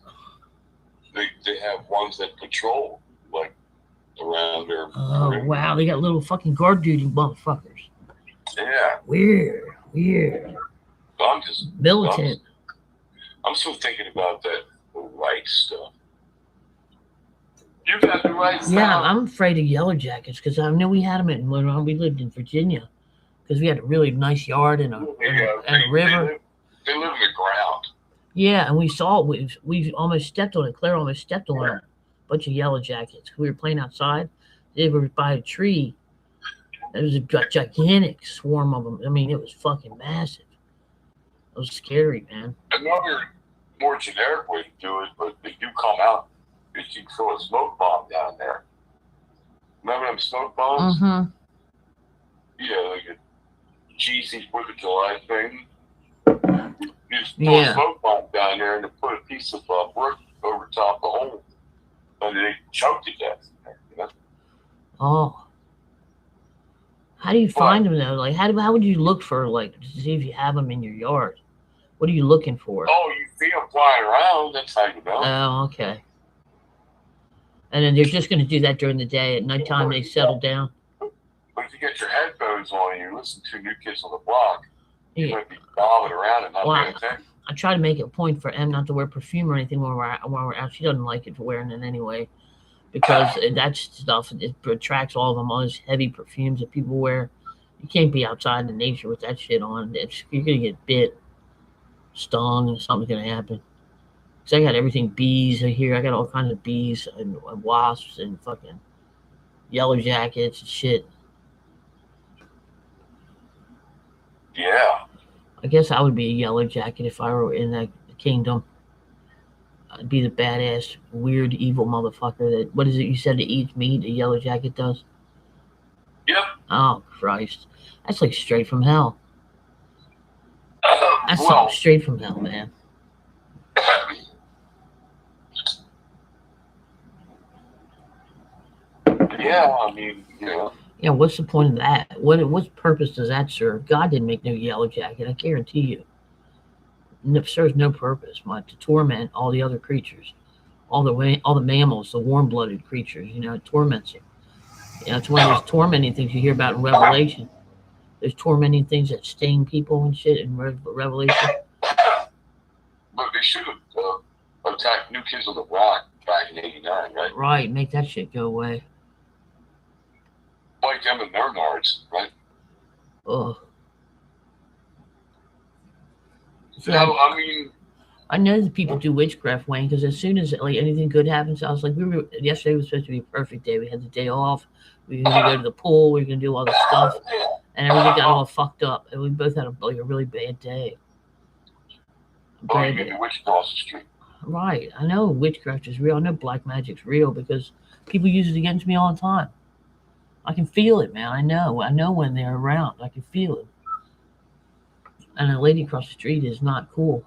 they have ones that patrol like around there. Oh wow, they got little fucking guard duty motherfuckers. Yeah. Weird. I'm just militant. I'm still thinking about that right stuff. You got the right stuff. Yeah, I'm afraid of yellow jackets because I know we had them when we lived in Virginia because we had a really nice yard and a river. They live in the ground. Yeah, and we saw it. We almost stepped on it. Claire almost stepped on a bunch of yellow jackets. We were playing outside. They were by a tree. There was a gigantic swarm of them. I mean, it was fucking massive. It was scary, man. Another more generic way to do it, but they do come out, is you throw a smoke bomb down there. Remember them smoke bombs? Mm-hmm. Yeah, like a cheesy 4th of July thing. You just throw a smoke bomb down there and they put a piece of brick over top the hole. And they choke to death. You know? Oh. How do you find them though? Like, how would you look for to see if you have them in your yard? What are you looking for? Oh, you see them flying around. That's how you know. Oh, okay. And then they're just going to do that during the day. At nighttime, they settle down. But if you get your headphones on and you listen to New Kids on the Block, you might be bobbing around and not paying attention. I try to make it a point for Em not to wear perfume or anything when we're out. She doesn't like it for wearing it anyway. Because that stuff, it attracts all of them, all those heavy perfumes that people wear. You can't be outside in nature with that shit on. You're going to get bit, stung, and something's going to happen. Because I got everything bees here. I got all kinds of bees and wasps and fucking yellow jackets and shit. Yeah. I guess I would be a yellow jacket if I were in that kingdom. I'd be the badass, weird, evil motherfucker that, what is it you said, that eats meat, a yellow jacket does? Yep. Oh, Christ. That's like straight from hell. That's something straight from hell, man. Yeah, I mean, yeah. Yeah, what's the point of that? What purpose does that serve? God didn't make no yellow jacket, I guarantee you. It serves no purpose but to torment all the other creatures, all the mammals, the warm-blooded creatures. It torments them. It's one of those tormenting things you hear about in Revelation. There's tormenting things that sting people and shit in Revelation. But they should have attacked New Kids on the Block back in '89, right? Right, make that shit go away. Like them and their nards, right? Ugh. So, I mean, I know that people do witchcraft, Wayne, because as soon as anything good happens, I was like, yesterday was supposed to be a perfect day. We had the day off. We were going to go to the pool. We were going to do all this stuff, and everything got all fucked up. And we both had a really bad day. You get the witch across the street. Right. I know witchcraft is real. I know black magic's real because people use it against me all the time. I can feel it, man. I know when they're around. I can feel it. And a lady across the street is not cool.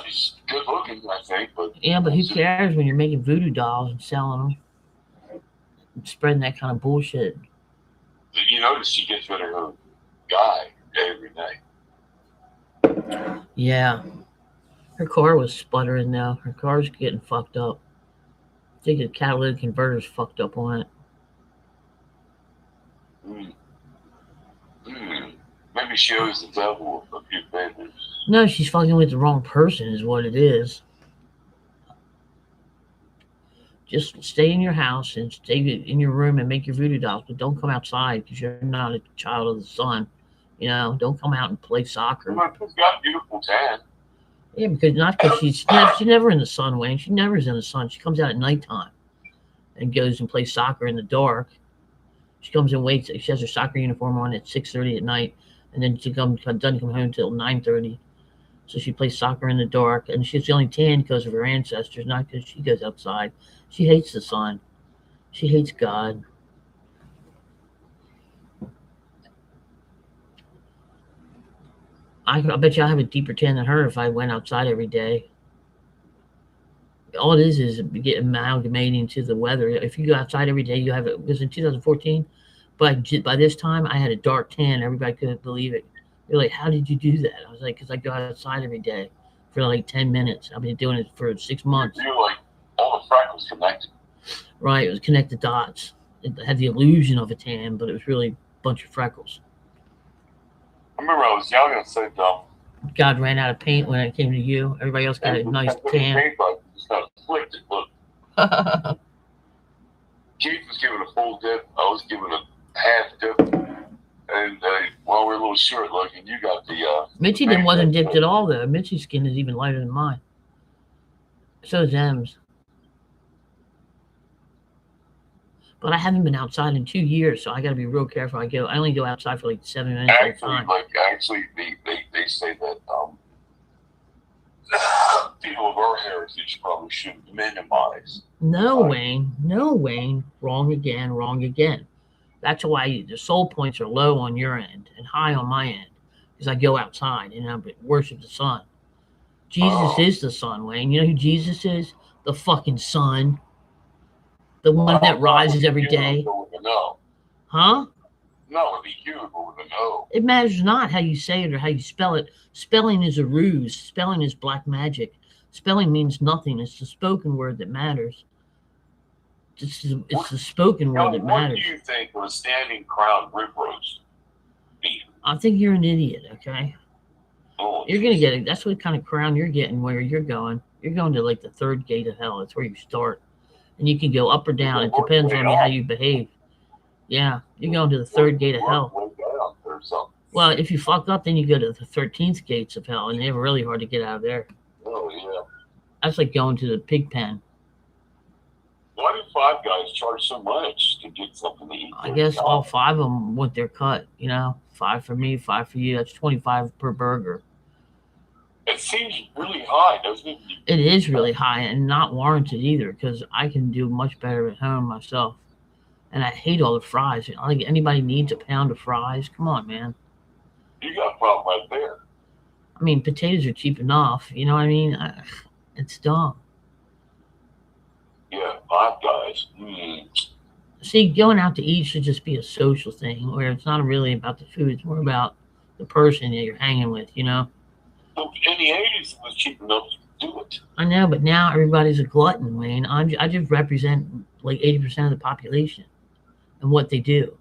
She's good looking, I think. But yeah, but who cares when you're making voodoo dolls and selling them, and spreading that kind of bullshit? You notice she gets rid of her guy every night. Yeah. Her car was sputtering now. Her car's getting fucked up. I think the catalytic converter's fucked up on it. Maybe she owes the devil a few favors. No, she's fucking with the wrong person is what it is. Just stay in your house and stay in your room and make your voodoo dolls, but don't come outside because you're not a child of the sun. Don't come out and play soccer. She's got a beautiful tan. Yeah, because she's never in the sun, Wayne. She never is in the sun. She comes out at nighttime and goes and plays soccer in the dark. She comes and waits. She has her soccer uniform on at 6:30 at night, and then she doesn't come home till 9:30. So she plays soccer in the dark, and she's the only tan because of her ancestors, not because she goes outside. She hates the sun. She hates God. I bet you I have a deeper tan than her if I went outside every day. All it is get amalgamating to the weather. If you go outside every day, you have it. Was in 2014, but by this time I had a dark tan. Everybody couldn't believe it. They're like, "How did you do that?" I was like, "Because I go outside every day for like 10 minutes. I've been doing it for 6 months." You're like all the freckles connected. Right, it was connected dots. It had the illusion of a tan, but it was really a bunch of freckles. I remember I was young and said, God ran out of paint when it came to you. Everybody else got a nice tan. Just kind of flicked it. Look, Keith was giving a full dip. I was giving a half dip. And while we're a little short looking, you got the. Mitchie wasn't dipped at all, though. Mitchie's skin is even lighter than mine. So is M's. But I haven't been outside in 2 years, so I got to be real careful. I only go outside for like 7 minutes at a time. Actually, they say that people of our heritage probably should minimize. No, Wayne. Wrong again. That's why the soul points are low on your end and high on my end, because I go outside and I worship the sun. Jesus is the sun, Wayne. You know who Jesus is? The fucking sun. The one that rises every day. Huh? No, it'd be you who would know. It matters not how you say it or how you spell it. Spelling is a ruse. Spelling is black magic. Spelling means nothing. It's the spoken word that matters. It's the spoken word that matters. What do you think of a standing crown rib roast beef? I think you're an idiot, okay? Oh, you're going to get it. That's what kind of crown you're getting where you're going. You're going to like the third gate of hell. That's where you start. And you can go up or down. It depends on how you behave. Yeah, you're going to the third gate of hell. Well, if you fuck up, then you go to the 13th gates of hell, and they're really hard to get out of there. Oh, yeah. That's like going to the pig pen. Why do Five Guys charge so much to get something to eat? I guess all 5 of them want their cut, 5 for me, 5 for you. That's $25 per burger. It seems really high, doesn't it? It is really high and not warranted either, because I can do much better at home myself. And I hate all the fries. I don't think anybody needs a pound of fries. Come on, man. You got a problem right there. I mean, potatoes are cheap enough. You know what I mean? It's dumb. Yeah, Five Guys. See, going out to eat should just be a social thing where it's not really about the food. It's more about the person that you're hanging with, In the 80s, it was cheap enough to do it. I know, but now everybody's a glutton, Wayne. I just represent like 80% of the population and what they do.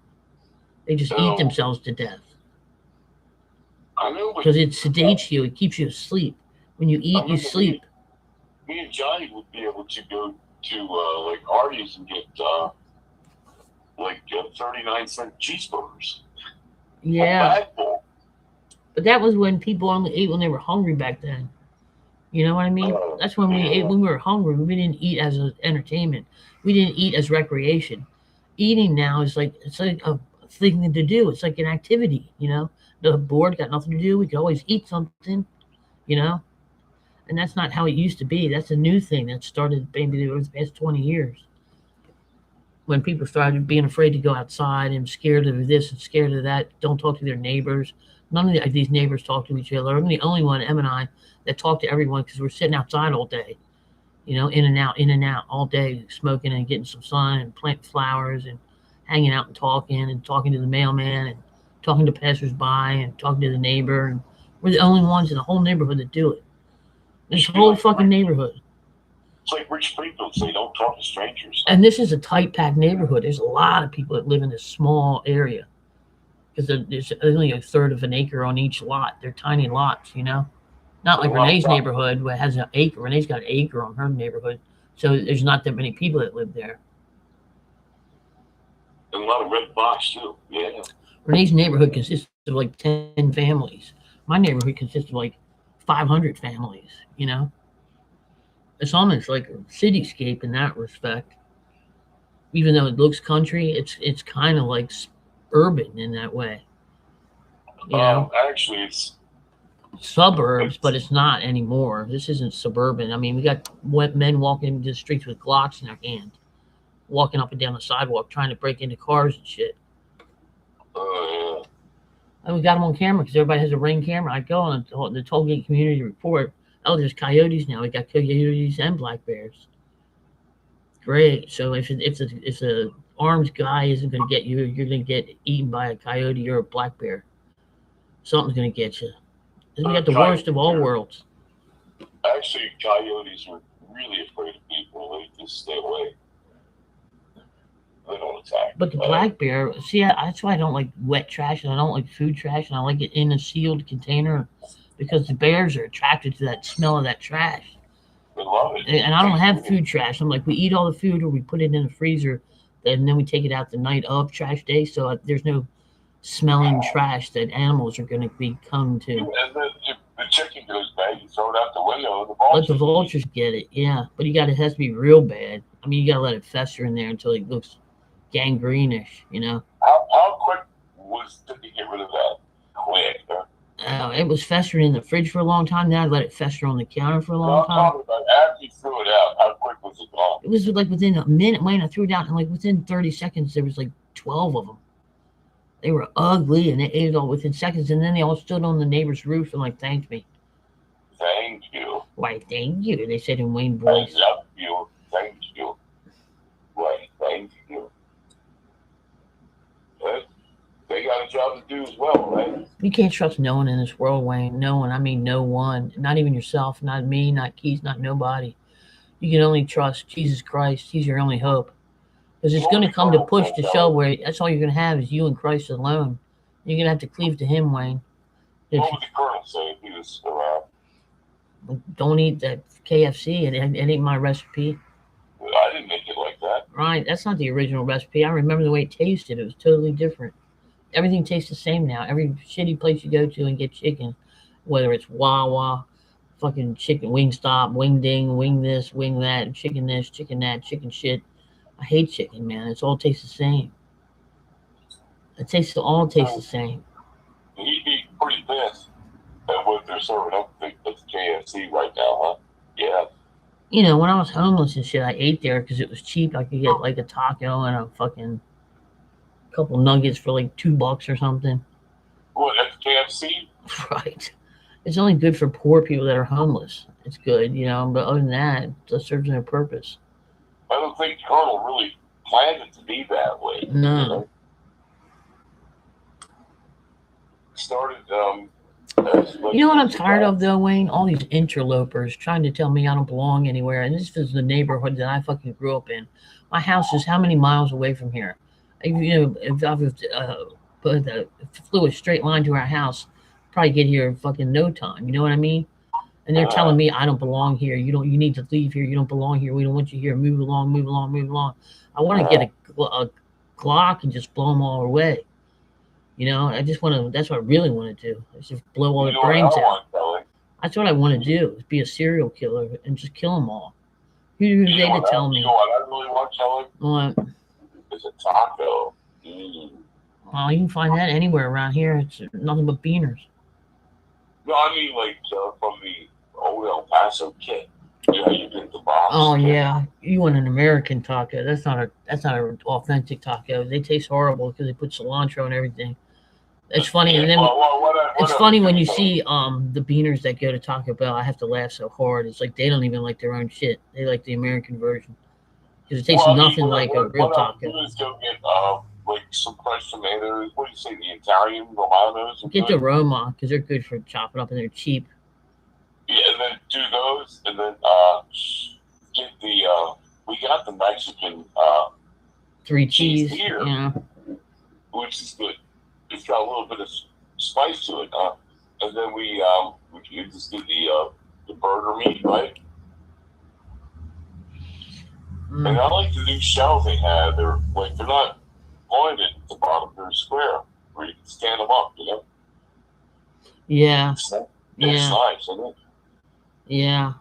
They just eat themselves to death. I know. Because it sedates you. It keeps you asleep. When you eat, you sleep. Me and Johnny would be able to go to like Arby's and get 39-cent cheeseburgers. Yeah. But that was when people only ate when they were hungry back then. You know what I mean? That's when we ate when we were hungry. We didn't eat as an entertainment. We didn't eat as recreation. Eating now is like it's like a thing to do. It's like an activity, The board got nothing to do. We could always eat something, And that's not how it used to be. That's a new thing that started maybe over the past 20 years. When people started being afraid to go outside and scared of this and scared of that, don't talk to their neighbors. None of these neighbors talk to each other. I'm the only one, Em and I, that talk to everyone because we're sitting outside all day, in and out all day, smoking and getting some sun and planting flowers and hanging out and talking to the mailman and talking to passersby and talking to the neighbor. And we're the only ones in the whole neighborhood that do it. This whole fucking neighborhood. It's like Rich Springfield say, don't talk to strangers. And this is a tight-packed neighborhood. There's a lot of people that live in this small area. Because there's only a third of an acre on each lot. They're tiny lots, Not like Renee's neighborhood, where it has an acre. Renee's got an acre on her neighborhood. So there's not that many people that live there. And a lot of red box, too. Yeah. Renee's neighborhood consists of like 10 families. My neighborhood consists of like 500 families, you know? It's almost like a cityscape in that respect. Even though it looks country, it's kind of like urban in that way. You know, Actually, it's suburbs, but it's not anymore. This isn't suburban. I mean, we got men walking the streets with Glocks in their hand, walking up and down the sidewalk, trying to break into cars and shit. And we got them on camera because everybody has a Ring camera. I go on the Tollgate Community Report. Oh, there's coyotes now. We got coyotes and black bears. Great. So if the armed guy isn't going to get you, you're going to get eaten by a coyote or a black bear. Something's going to get you. We got the worst of all worlds. Actually, coyotes are really afraid of people. They just stay away. They don't attack. But the black bear, see, that's why I don't like wet trash and I don't like food trash and I like it in a sealed container because the bears are attracted to that smell of that trash. They love it. And I don't have food trash. I'm like, we eat all the food or we put it in the freezer and then we take it out the night of trash day. So there's no smelling trash that animals are going to become to. And then if the chicken goes bad, you throw it out the window and the vultures. Let the vultures get it, yeah. But it has to be real bad. I mean, you got to let it fester in there until it looks gangreenish, you know. How quick did you get rid of that? Quick, huh? It was festering in the fridge for a long time. Then I let it fester on the counter for a long time. I'm talking about after you threw it out, how quick was it gone? It was like within a minute, Wayne. I threw it out, and like within 30 seconds, there was like 12 of them. They were ugly, and they ate it all within seconds. And then they all stood on the neighbor's roof and like thanked me. Thank you. Why, thank you. They said in Wayne voice. I love you. Thank you. Why, thank you. They got a job to do as well, right? You can't trust no one in this world, Wayne. No one. I mean, no one. Not even yourself. Not me. Not Keith. Not nobody. You can only trust Jesus Christ. He's your only hope. Because it's going to come to push to shove where that's all you're going to have is you and Christ alone. You're going to have to cleave to Him, Wayne. What would the Colonel say if he was around? Don't eat that KFC. It ain't my recipe. I didn't make it like that. Right. That's not the original recipe. I remember the way it tasted. It was totally different. Everything tastes the same now. Every shitty place you go to and get chicken, whether it's Wawa, fucking chicken, Wingstop, Wing Ding, Wing this, Wing that, chicken this, chicken that, chicken shit. I hate chicken, man. It all tastes the same. All tastes the same. He'd be pretty pissed at what they're serving up at KFC right now, huh? Yeah. You know, when I was homeless and shit, I ate there because it was cheap. I could get like a taco and a fucking couple nuggets for like $2 or something. What, at the KFC? Right. It's only good for poor people that are homeless. It's good, you know, but other than that, it serves no purpose. I don't think Colonel really planned it to be that way. No. You know? Started, you know what I'm tired of though, Wayne? All these interlopers trying to tell me I don't belong anywhere. And this is the neighborhood that I fucking grew up in. My house is how many miles away from here? You know, if I flew a straight line to our house, probably get here in fucking no time. You know what I mean? And they're telling me I don't belong here. You need to leave here. You don't belong here. We don't want you here. Move along, move along, move along. I want to get a Glock and just blow them all away. You know, I just want to. That's what I really want to do. I just blow all their brains out. That's what I want to do. Is be a serial killer and just kill them all. Who are they to tell me? You know what I really want, Kelly? What? It's a taco. Well, you can find that anywhere around here. It's nothing but beaners. No, I mean like from the old El Paso kit. Yeah, you get the box. Oh kit. Yeah, you want an American taco? That's not an authentic taco. They taste horrible because they put cilantro and everything. It's funny, and then it's funny when you see the beaners that go to Taco Bell. I have to laugh so hard. It's like they don't even like their own shit. They like the American version because it tastes nothing like a real taco. Let's go get like some fresh tomatoes. What do you say, the Italian Romanos? Get the Roma because they're good for chopping up and they're cheap. Yeah, and then do those, and then get the we got the Mexican 3 cheese here, yeah, which is good. It's got a little bit of spice to it, and then we just did the burger meat, right? And I like the new shelves they have. They're not pointed at the bottom; they're square where you can stand them up. You know? Yeah. It's Yeah. nice, isn't it? Yeah.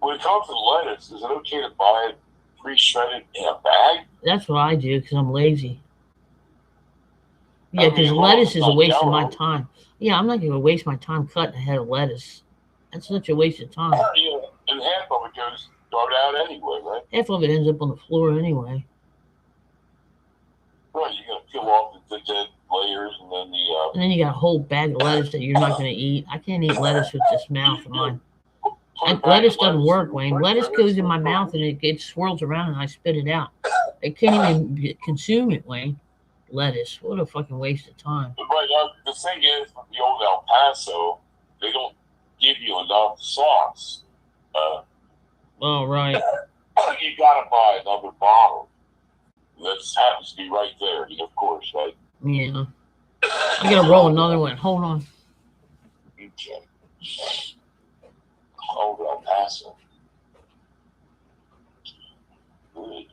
When it comes to lettuce, is it okay to buy it pre-shredded in a bag? That's what I do because I'm lazy. Yeah, I mean, because as long as lettuce it's is a not waste of my yellow. time. Yeah, I'm not going to waste my time cutting a head of lettuce. That's such a waste of time. Yeah, and half of it goes thrown out anyway, right? Half of it ends up on the floor anyway. Right, you got to peel off the dead layers and then the. And then you got a whole bag of lettuce that you're not going to eat. I can't eat lettuce with this mouth of mine. And lettuce doesn't work, Wayne. Lettuce goes in my mouth and it swirls around and I spit it out. I can't even consume it, Wayne. Lettuce. What a fucking waste of time. But the thing is, with the old El Paso, they don't give you enough sauce. Oh, right. You gotta buy another bottle. That happens to be right there, of course, right? Yeah. I gotta roll another one. Hold on. Okay. Old El Paso. Good.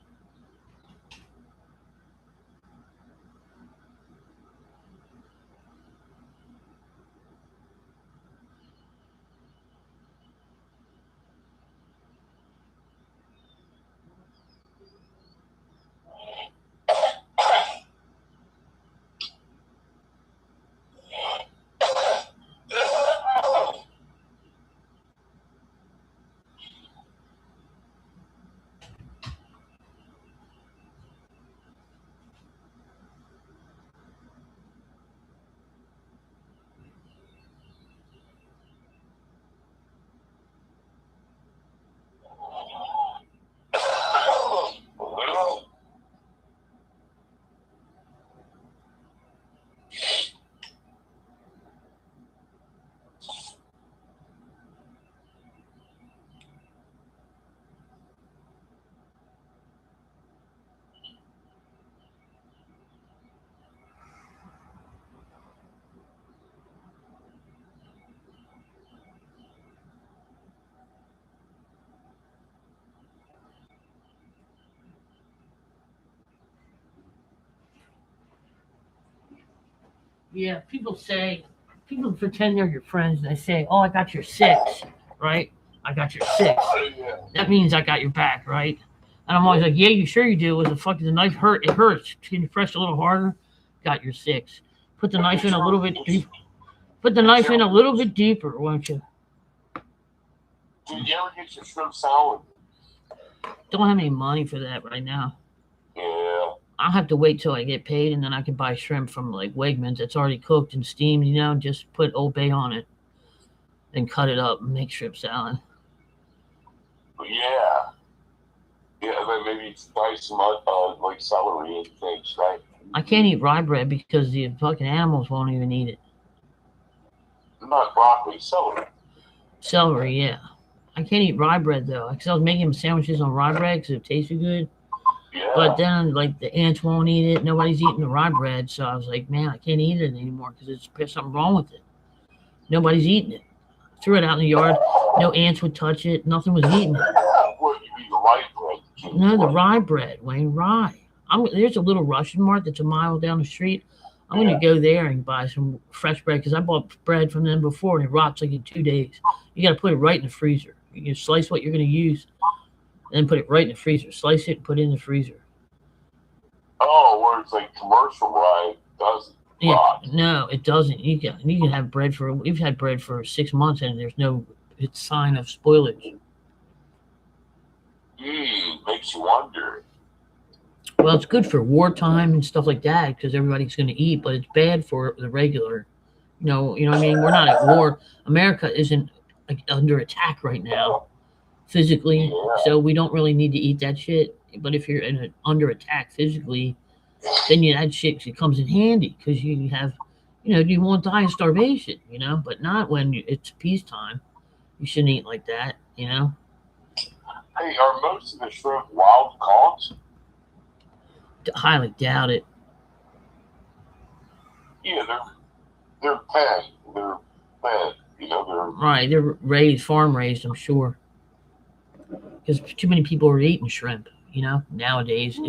Yeah, people pretend they're your friends and they say, "Oh, I got your six," right? I got your six. Yeah. That means I got your back, right? And I'm always like, "Yeah, you sure you do." Was the fucking the knife hurt? It hurts. Can you press a little harder? Got your six. Put the knife in a little bit deep. Put the knife in a little bit deeper, won't you? Did you ever get your shrimp salad? Don't have any money for that right now. Yeah. I'll have to wait till I get paid, and then I can buy shrimp from like Wegmans that's already cooked and steamed. Just put Old Bay on it, then cut it up and make shrimp salad. Yeah. Yeah, and then maybe dice some like celery and things, right? I can't eat rye bread because the fucking animals won't even eat it. Not broccoli, celery. Celery, yeah. I can't eat rye bread though, because I was making sandwiches on rye bread because it tasted good. Yeah. But then, like, the ants won't eat it. Nobody's eating the rye bread, so I was like, man, I can't eat it anymore because there's something wrong with it. Nobody's eating it. Threw it out in the yard. No ants would touch it. Nothing was eating it. What, you mean the white bread? No, the rye bread, Wayne, rye. There's a little Russian Mart that's a mile down the street. I'm going to go there and buy some fresh bread because I bought bread from them before and it rots like in 2 days. You got to put it right in the freezer. You can slice what you're going to use and then put it right in the freezer. Slice it and put it in the freezer. Oh, where it's like commercial rye doesn't. Yeah, rot. no, it doesn't. You can have bread we've had bread for 6 months and there's no sign of spoilage. Makes you wonder. Well, it's good for wartime and stuff like that because everybody's going to eat, but it's bad for the regular. You know what I mean? We're not at war. America isn't under attack right now, physically, so we don't really need to eat that shit. But if you're under attack physically, then that shit comes in handy because you have, you won't die of starvation, but not when it's peacetime. You shouldn't eat like that, Hey, are most of the shrimp wild caught? Highly doubt it. Yeah, they're fed. They're fed. Right, they're farm raised, I'm sure. Because too many people are eating shrimp, nowadays.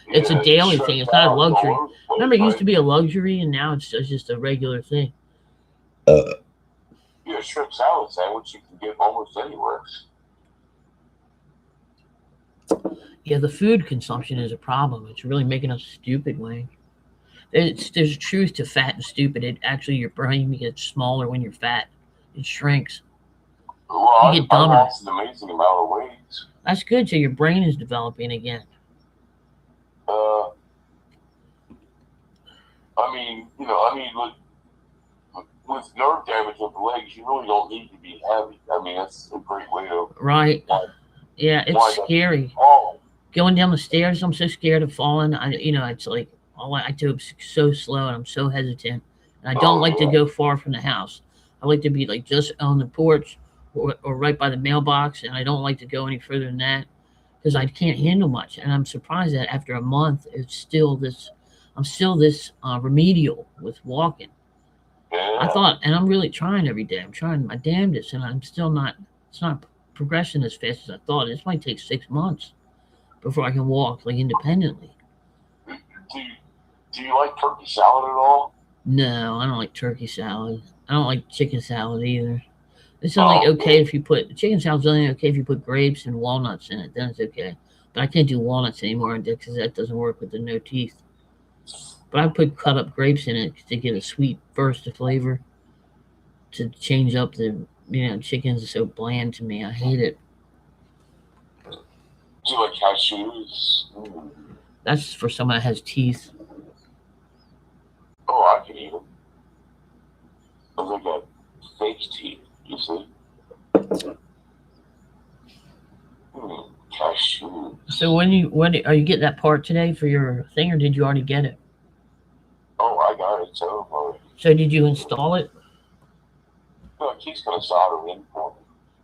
It's a daily thing. It's not a luxury. Remember, it used to be a luxury, and now it's just a regular thing. Yeah, shrimp salad sandwich you can get almost anywhere. Yeah, the food consumption is a problem. It's really making us stupid, Wayne. There's truth to fat and stupid. It actually your brain gets smaller when you're fat. It shrinks. Well, You I get dumber. lost an amazing amount of weight. That's good. So your brain is developing again. Uh, with nerve damage of the legs, you really don't need to be heavy. I mean, that's a great way to. Right. Yeah, it's scary. Oh, Going down the stairs, I'm so scared of falling. It's like I do so slow and I'm so hesitant. And I don't like to go far from the house. I like to be like just on the porch or right by the mailbox, and I don't like to go any further than that because I can't handle much. And I'm surprised that after a month, I'm still this remedial with walking. I thought, and I'm really trying every day. I'm trying my damnedest, and I'm still not. It's not progressing as fast as I thought. This might take 6 months before I can walk like independently. Do you like turkey salad at all? No, I don't like turkey salad. I don't like chicken salad either. It's only okay if you put chicken salad's only okay if you put grapes and walnuts in it. Then it's okay. But I can't do walnuts anymore because that doesn't work with the no teeth. But I put cut up grapes in it to get a sweet burst of flavor. To change up chickens are so bland to me. I hate it. Do you like cashews? That's for someone that has teeth. Oh, I can eat them. They got fake teeth, you see? Cashews. So when are you getting that part today for your thing, or did you already get it? Oh, I got it too. So did you install it? No, Keith's gonna solder it in for me.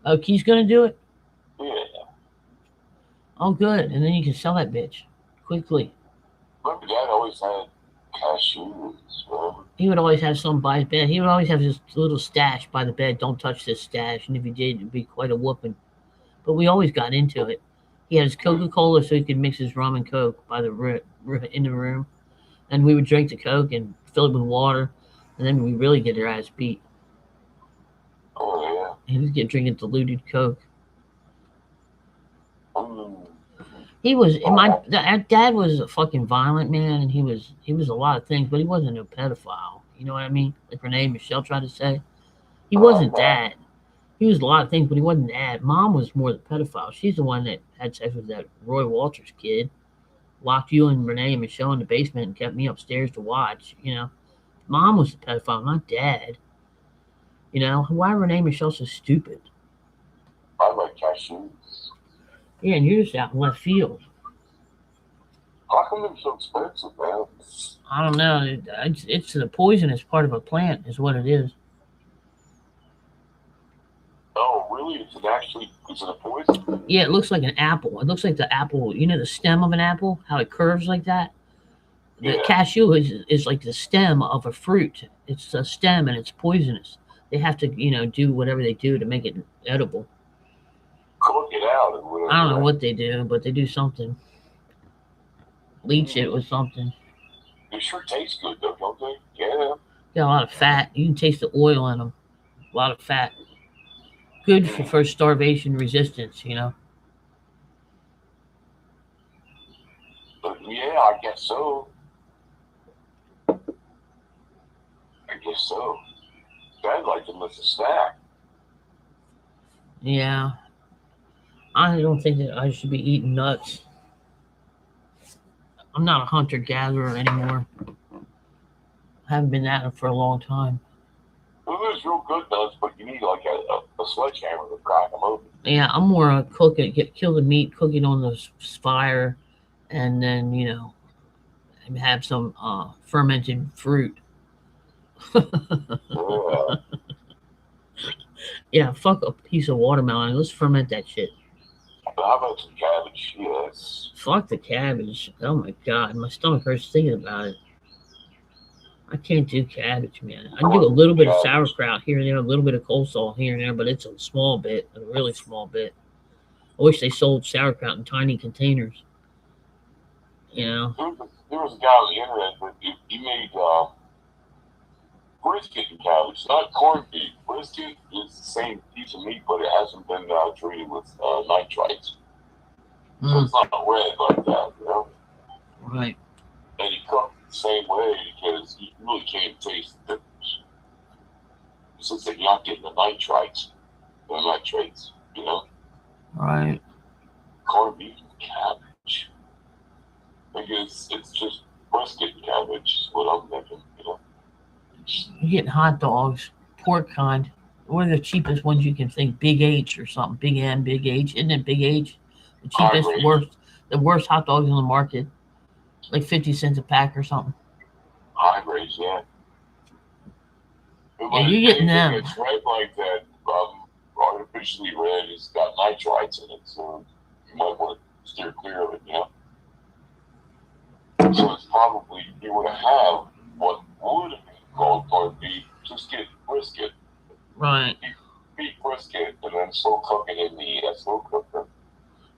Oh, Keith's gonna do it? Yeah. Oh, good. And then you can sell that bitch quickly. My dad always had cashews. He would always have some by his bed. He would always have his little stash by the bed. Don't touch this stash. And if he did, it'd be quite a whooping. But we always got into it. He had his Coca-Cola so he could mix his rum and Coke by the in the room. And we would drink the Coke and fill it with water. And then we really get our ass beat. Oh, yeah. He was drinking diluted Coke. He was dad was a fucking violent man, and he was a lot of things, but he wasn't a pedophile. You know what I mean? Like Renee and Michelle tried to say, he wasn't that. He was a lot of things, but he wasn't that. Mom was more the pedophile. She's the one that had sex with that Roy Walters kid, locked you and Renee and Michelle in the basement, and kept me upstairs to watch. Mom was the pedophile, not dad. Why are Renee and Michelle so stupid? I like cashews. Yeah, and you're just out in left field. How come they're so expensive, man? I don't know. It's the poisonous part of a plant is what it is. Oh, really? Is it a poison? Yeah, it looks like an apple. It looks like the apple, the stem of an apple, how it curves like that? The cashew is like the stem of a fruit. It's a stem and it's poisonous. They have to, do whatever they do to make it edible. Cook it out or whatever. I don't know what they do, but they do something. Leach it with something. They sure taste good, though, don't they? Yeah. Got a lot of fat. You can taste the oil in them. A lot of fat. Good for starvation resistance, Yeah, I guess so. Dad liked them as a snack. Yeah. I don't think that I should be eating nuts. I'm not a hunter-gatherer anymore. I haven't been that for a long time. Well, there's real good nuts, but you need like a sledgehammer to crack them open. Yeah, I'm more a cook it, kill the meat, cook it on the fire, and then, have some fermented fruit. Yeah. Yeah, fuck a piece of watermelon. Let's ferment that shit. How about some cabbage? Yes. Fuck the cabbage. Oh my god, my stomach hurts thinking about it. I can't do cabbage, man. I do a little bit of sauerkraut here and there, a little bit of coleslaw here and there, but it's a small bit, a really small bit. I wish they sold sauerkraut in tiny containers. There was a guy on the internet, but he made brisket and cabbage, not corned beef. Brisket is the same piece of meat, but it hasn't been treated with nitrites. So it's not red like that, you know? Right. And you cook it the same way because you really can't taste the difference. Since you're not getting the nitrates, you know? Right. Corned beef and cabbage. Because it's just brisket and cabbage is what I'm thinking, you know? You're getting hot dogs, pork kind. One of the cheapest ones you can think, Big H or something. Big M, Big H. Isn't it Big H? The cheapest, the worst hot dogs on the market. Like 50 cents a pack or something. High grades, yeah. Yeah, you're getting them. It's red like that, artificially red. It's got nitrites in it, so you might want to steer clear of it, you know? So it's probably, you would have what would have been called corned beef, just get brisket. Right. Beef brisket, and then slow cook it in the slow cooker.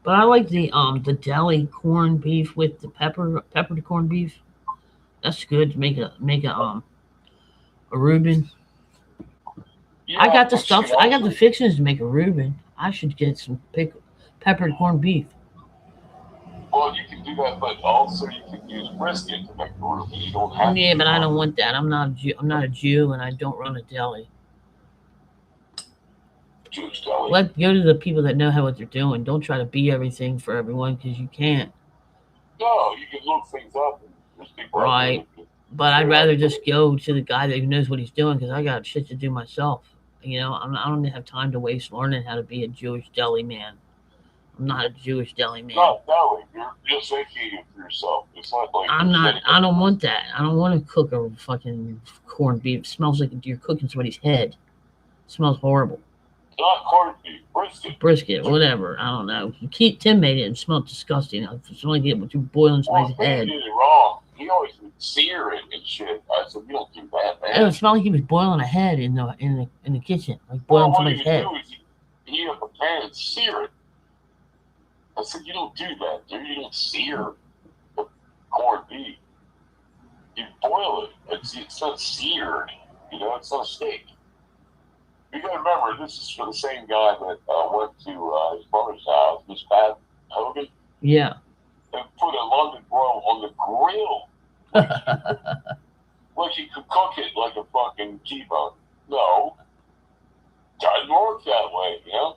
But I like the deli corned beef with the peppered corned beef. That's good to make a Reuben. Yeah, I got the stuff. I got the fixings to make a Reuben. I should get some peppered corned beef. Well, you can do that, but also you can use brisket to make a Reuben. You don't have. Yeah, but I don't want that. I'm not a Jew, and I don't run a deli. Jewish deli. Let go to the people that know what they're doing. Don't try to be everything for everyone because you can't. No, you can look things up. Right. But I'd rather just go to the guy that knows what he's doing because I got shit to do myself. You know, I don't have time to waste learning how to be a Jewish deli man. I'm not a Jewish deli man. Not deli. You're just making it for yourself. It's not like I'm not. I don't want that. I don't want to cook a fucking corned beef. It smells like you're cooking somebody's head. It smells horrible. Not corned beef, brisket. Brisket, whatever. I don't know. Tim made it and smelled disgusting. It's only get what you're boiling somebody's head. He did it wrong. He always would sear it and shit. I said, you don't do that, man. It smelled like he was boiling a head in the kitchen, like boiling somebody's head. What you do is you heat up a pan and sear it. I said, you don't do that, dude. You don't sear the corned beef. You boil it. It's not seared. You know, it's not a steak. You gotta remember, this is for the same guy that went to his brother's house, Miss Pat Hogan. Yeah. And put a London broil on the grill. Like you could cook it like a fucking T-bone. No. Doesn't work that way, you know?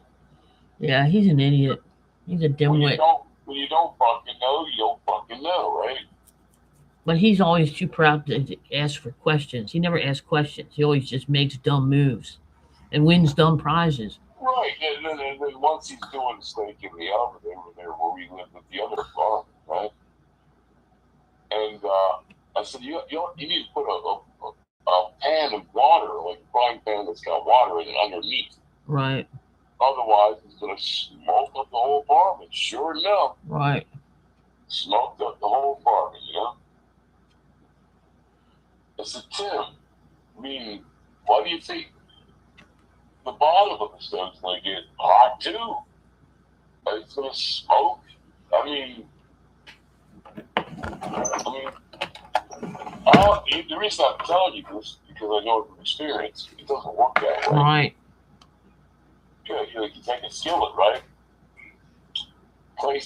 Yeah, he's an idiot. He's a dimwit. When you don't fucking know, you don't fucking know, right? But he's always too proud to ask for questions. He never asks questions. He always just makes dumb moves and wins dumb prizes. Right, and then once he's doing the steak in the oven, they were there where we lived with the other farm, right? And I said, you need to put a pan of water, like a frying pan that's got water in it underneath. Right. Otherwise, it's going to smoke up the whole farm. And sure enough, right, smoked up the whole farm, you know? I said, Tim, I mean, why do you think the bottom of the stove's going to get hot too? It's going to smoke. The reason I'm telling you this because I know it from experience. It doesn't work that way. Right. You take a skillet, right? Put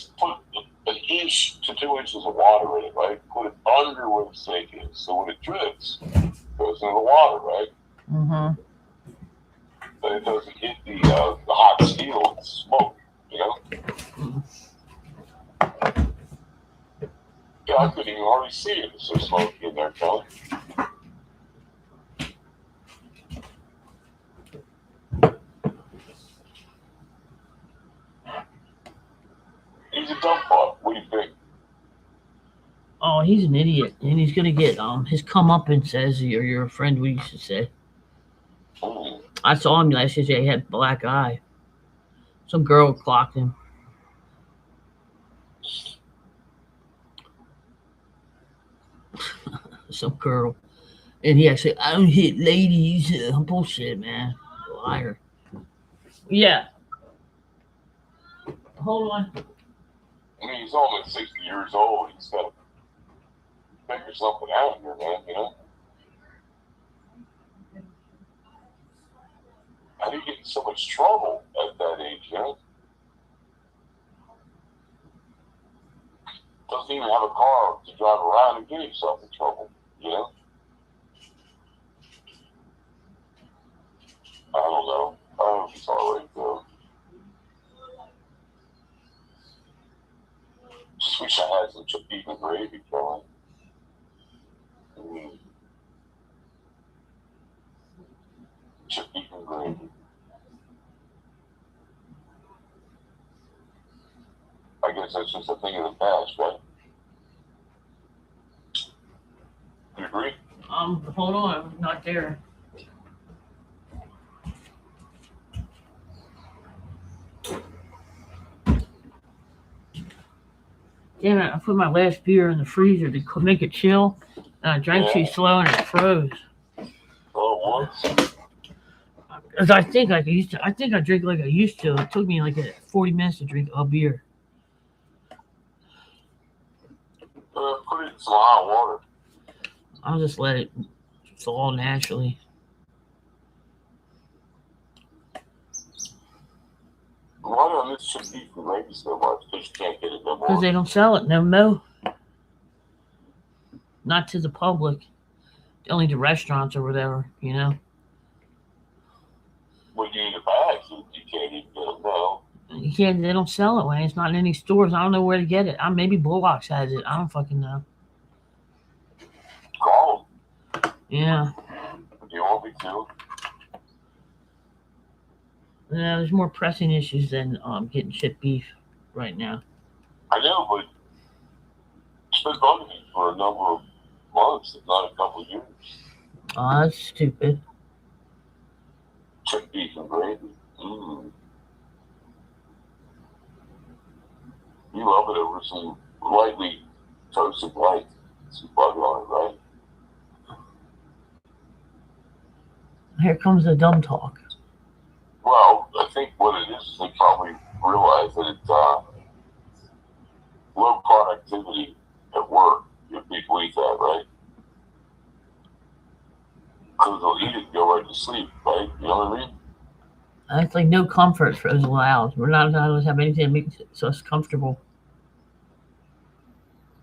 an inch to 2 inches of water in it, right? Put it under where the steak is, so when it drips, it goes into the water, right? Mm-hmm. But it doesn't hit the hot steel and smoke, you know? Yeah, I couldn't even hardly see it. It's so smoky in there, Kelly. He's a dumb fuck. What do you think? Oh, he's an idiot, and he's gonna get his comeuppance, as your friend we used to say. I saw him last year. He had a black eye. Some girl clocked him. Some girl, and he actually, I don't hit ladies. Bullshit, man. Liar. Yeah. Hold on. I mean, he's almost 60 years old. He's got to figure something out here, man, you know? How do you get in so much trouble at that age, you know? Doesn't even have a car to drive around and get himself in trouble, you know? I don't know. I don't know if it's all right, though. Just wish I had some beef and gravy going. Beef and gravy. I guess that's just a thing of the past, right? You agree? Hold on, I'm not there. Damn it, I put my last beer in the freezer to make it chill, and I drank too slow and it froze. Oh, it was? As I think like I used to. I think I drink like I used to. It took me like 40 minutes to drink a beer. Put it in some hot water. I'll just let it fall naturally. Why do I miss some beef and gravy so much? Because you can't get it no more. Because they don't sell it no more. Not to the public. Only to restaurants or whatever, you know. When you eat a bag, you can't even get it now. You can't. They don't sell it, Wayne. It's not in any stores. I don't know where to get it. Maybe Bullocks has it. I don't fucking know. Call them. Yeah. Do you want me to? Yeah, there's more pressing issues than getting shit beef right now. I know, but it's been bugging me for a number of months, if not a couple of years. Oh, that's stupid. Chick beef and gravy. You love it over some lightly toasted white. Some butter on it, right? Here comes the dumb talk. Well, I think what it is they probably realize that it's low productivity at work if people eat that, right? Because they'll eat it and go right to sleep, right? You know what I mean? It's like no comfort for us allowed. We're not allowed to have anything to make us comfortable.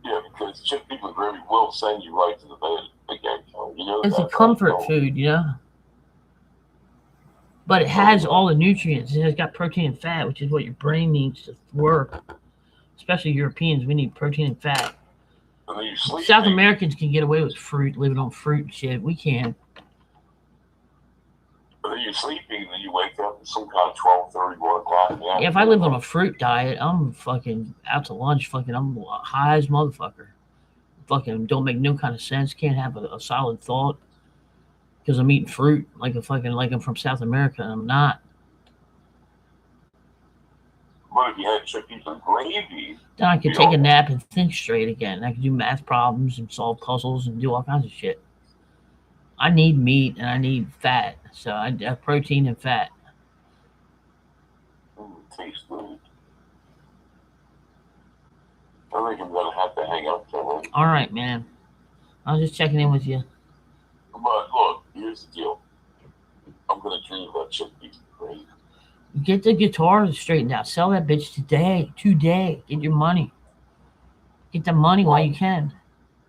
Yeah, because chick beef and gravy will send you right to the bed again. You know, It's a comfort food, you know? But it has all the nutrients. It has got protein and fat, which is what your brain needs to work. Especially Europeans, we need protein and fat. And then you sleep. South Americans can get away with fruit, living on fruit and shit. We can't. And then you're sleeping, and then you wake up at some kind of 12:30, 1 o'clock. Yeah, if I live on a fruit diet, I'm fucking out to lunch. Fucking, I'm high as motherfucker. Fucking don't make no kind of sense. Can't have a solid thought. Because I'm eating fruit like I'm from South America, and I'm not. But if you had chick beef and gravy, Then I could take a nap and think straight again. I could do math problems and solve puzzles and do all kinds of shit. I need meat and I need fat, so I have protein and fat. Tastes good. I think I'm gonna have to hang up for it. All right, man. I was just checking in with you. But look, here's the deal. I'm gonna dream about chick beef and gravy. Get the guitar straightened out. Sell that bitch today. Today. Get your money. Get the money while you can.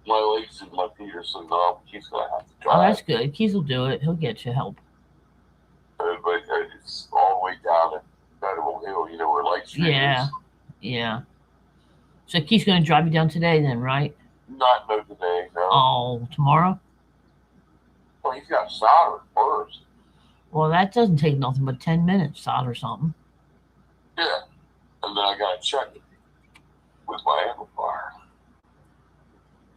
My legs and my feet are so numb. He's gonna have to drive. Oh, that's good. Keith will do it. He'll get you help. But it's all the way down at Federal Hill. You know where Light Street is? Yeah. So Keith's gonna drive you down today, then, right? Not no today, no. Oh, tomorrow? Well, he's got solder first. Well, that doesn't take nothing but 10 minutes, solder something. Yeah. And then I gotta check it with my amplifier.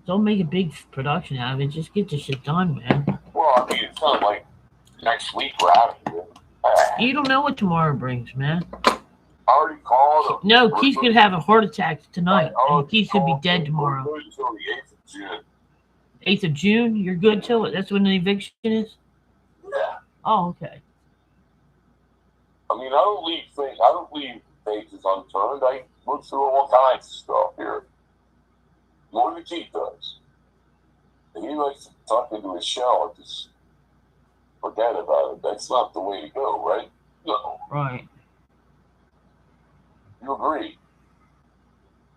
Don't make a big production out of it. Just get the shit done, man. Well, I mean, it's not like next week we're out of here. You don't know what tomorrow brings, man. I already called him. No, Keith could have a heart attack tonight, and Keith could be dead tomorrow. We're going until the 8th of June. 8th of June? You're good till it? That's when the eviction is? Yeah. Oh, okay. I mean, I don't leave pages unturned. I look through all kinds of stuff here. More than Keith does. And he likes to tuck into his shell at this forget about it. That's not the way to go, right? No. Right. You agree?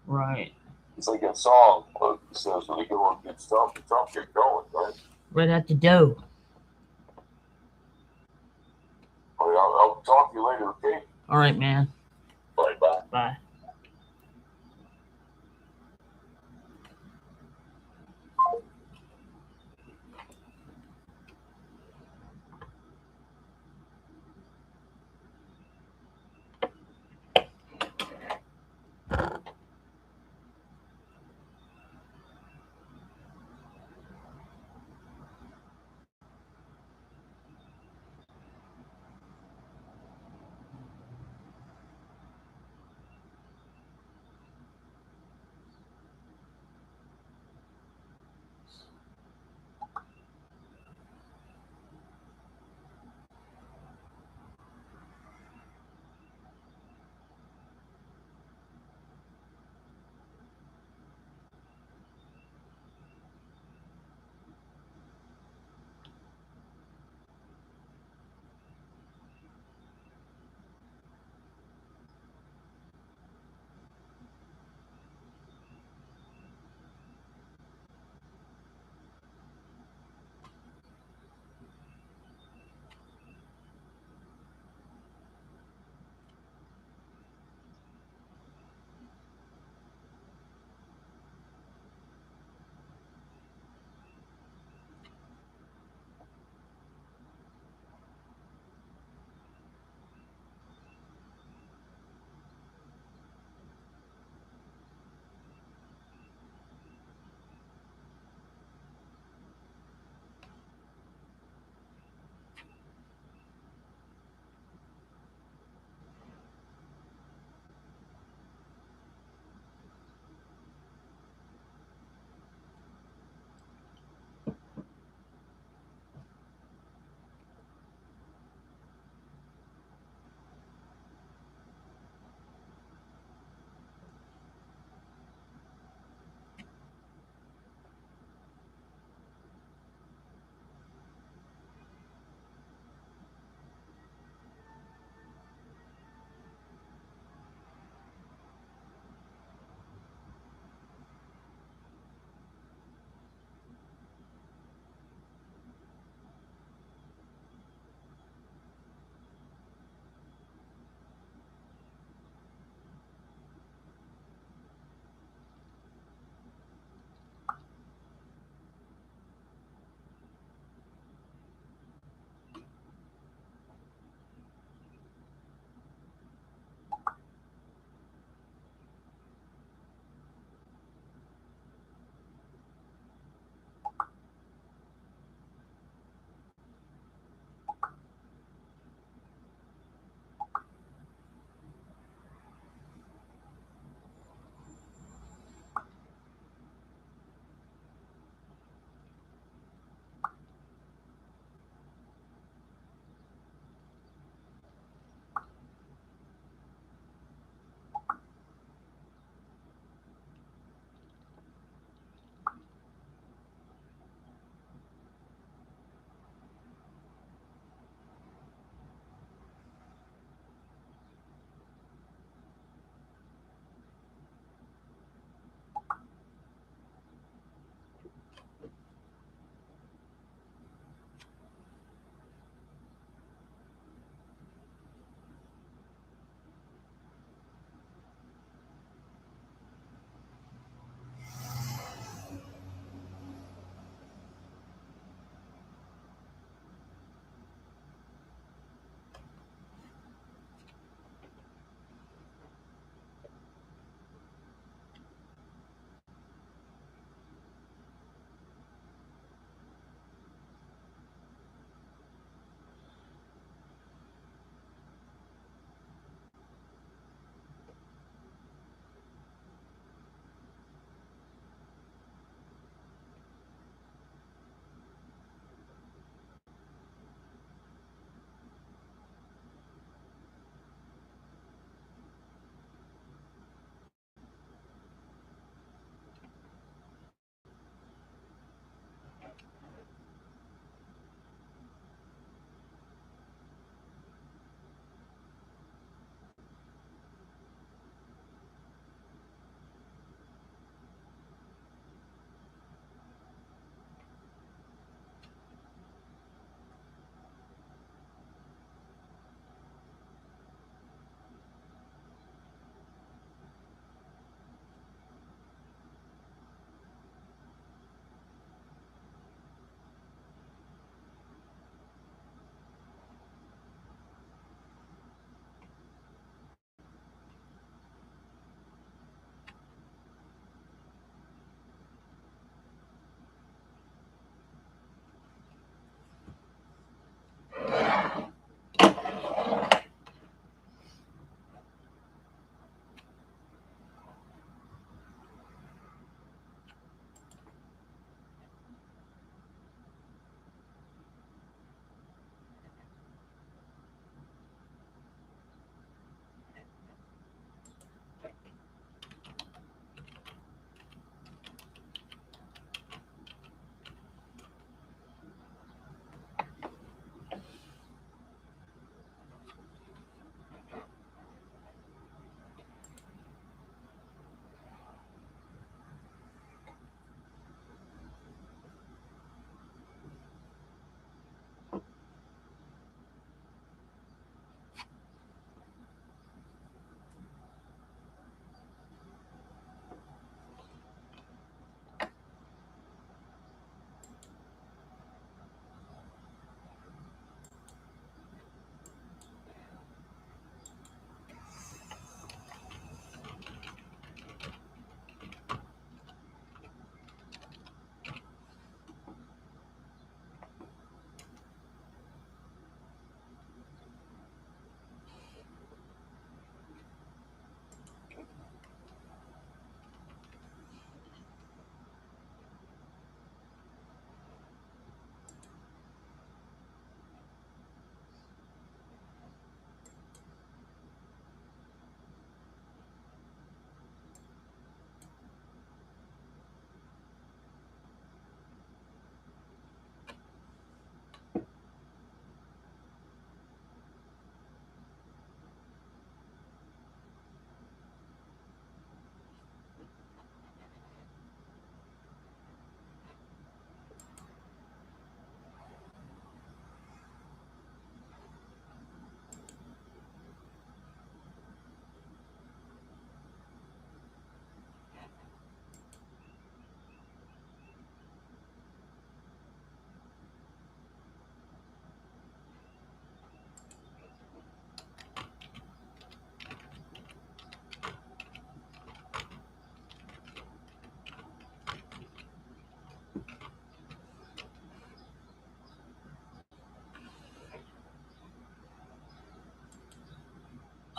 Right. It's like a song that says when they go on get stuff, the Trump get going, right? Right out the dough. All right, I'll talk to you later, okay? All right, man. Bye bye. Bye.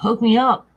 Hook me up.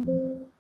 uh,